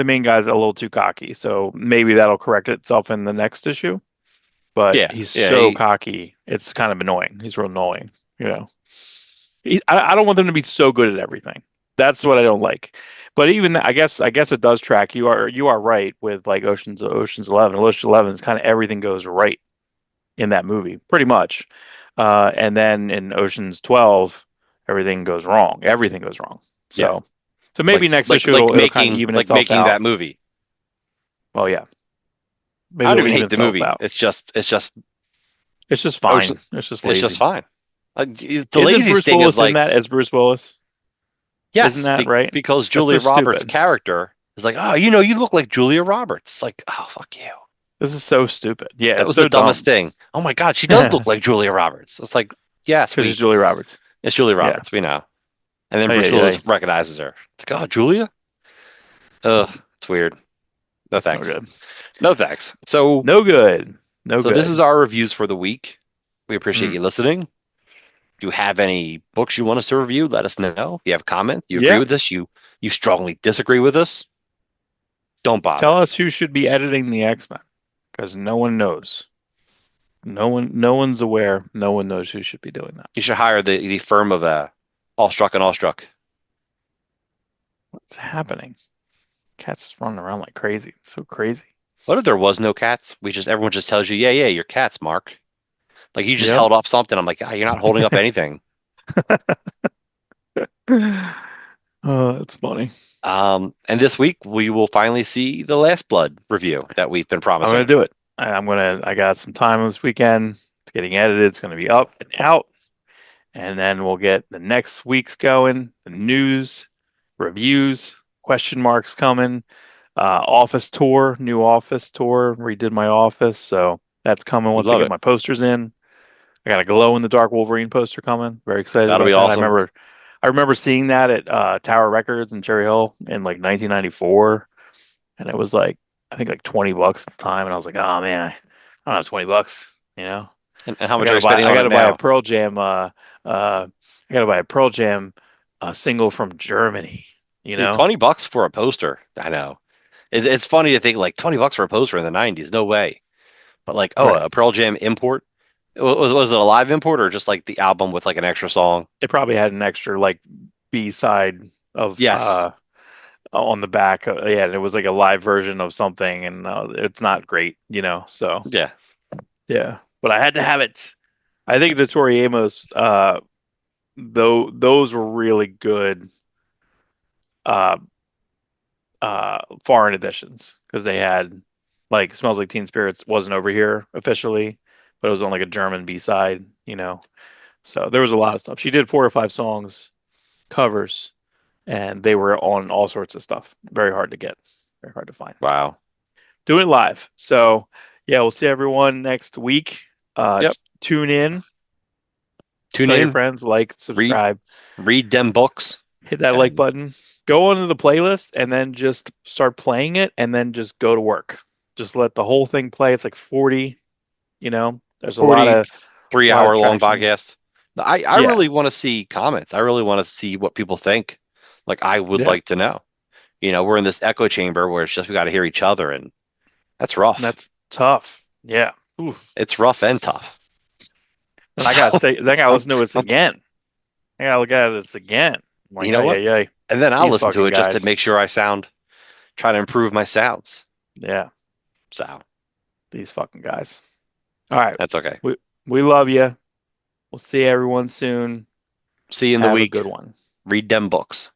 main guy's a little too cocky, so maybe that'll correct itself in the next issue. But Yeah, he's yeah, so cocky, it's kind of annoying. He's real annoying, you know. I don't want them to be so good at everything. That's what I don't like. But even I guess it does track. You are right with like Ocean's 11. Ocean's 11 is kind of everything goes right in that movie, pretty much. And then in Ocean's 12, everything goes wrong. Everything goes wrong. yeah. So maybe next issue it'll kind of even Like itself making out. that movie. Well, yeah, maybe I don't it'll even even hate the itself movie. out. It's just It's just Ocean. fine. It's just It's just lazy. fine. The Isn't laziest Bruce thing is Willis in like, that as Bruce Willis? Isn't yes, that right? because That's Julia so Roberts' stupid. character is like, oh, you look like Julia Roberts. It's like, oh, fuck you. This is so stupid. Yeah, That it's was the so dumbest dumb. thing. Oh my God, she does look Because like Julia Roberts. It's like, yes, it's Julie Roberts. it's Julia Yeah. Roberts. We know. And then Oh, yeah, Bruce yeah. Willis recognizes her. It's like, oh, Julia? Ugh, it's weird. No That's no thanks. good. No thanks. So, No good. No so this is good. our reviews for the week. We appreciate Mm. you listening. Do you have any books you want us to review? Let us know. You have comments. You agree Yeah. with us? You strongly disagree with us? Don't Tell bother. us who should be editing the X-Men, because no one knows. No one's aware. No one knows who should be doing that. You should hire the firm of Awestruck and Awestruck. What's happening? Cats just running around like crazy. It's so crazy. What if there was no cats? Everyone just tells you, yeah, yeah, your cats, Mark. Like you just Yep. held up something. I'm like, ah, you're not holding up anything. Oh, that's funny. And this week we will finally see the Last Blood review that we've been I'm gonna promising. do it. I got some time this weekend. It's getting edited. It's gonna be up and out, and then we'll get the next week's going. The news, reviews, question marks coming. Office tour, new office tour. Redid my office, so that's coming We once I love get it. my posters in. I got a glow in the dark Wolverine poster coming. Very excited That'll be about that. awesome. I remember seeing that at Tower Records in Cherry Hill in like 1994, and it was like I think like $20 at the time, and I was like, oh man, I don't have $20, you know. And how I much are gotta you buy spending I on it gotta buy a now? Pearl Jam I gotta buy a Pearl Jam single from Germany, you Dude, know. $20 for a poster. I know. It's funny to think like $20 for a poster in the 90s. No way. But like, oh, Right. a Pearl Jam import? Was it a live import or just like the album with like an extra song? It probably had an extra like B side of Yes. on the back. Yeah, and it was like a live version of something, and it's not great, you know. So Yeah. yeah, but I had to have it. I think the Tori Amos, though, those were really good uh, foreign editions because they had like "Smells Like Teen Spirits" wasn't over here officially, but it was on like a German B side, you know. So there was a lot of stuff. She did 4 or 5 songs covers, and they were on all sorts of stuff. Very hard to get, very hard to find. Wow. Doing it live. So yeah, we'll see everyone next week. Yep. Tune in, Tune tell your in, friends, like, read subscribe, read them books, hit that like and button, go onto the playlist, and then just start playing it, and then just go to work. Just let the whole thing play. It's like 40, you know. There's a lot of 43 lot of hour long traction. podcast. I Yeah, really want to see comments. I really want to see what people think. Like I would yeah. like to know. We're in this echo chamber where it's just we got to hear each other, and that's rough. That's tough. Yeah. Oof. It's rough and tough. And I gotta So say, then I gotta I'm, listen to this I'm, again. I gotta look at this again. I'm you like, know ay, what? ay, ay. And then I'll These listen to fucking it just to guys. make sure try to improve my sounds. Yeah, So these fucking guys. All right. that's okay. We love you. We'll see everyone soon. See you in the Have a week. good one. Read them books.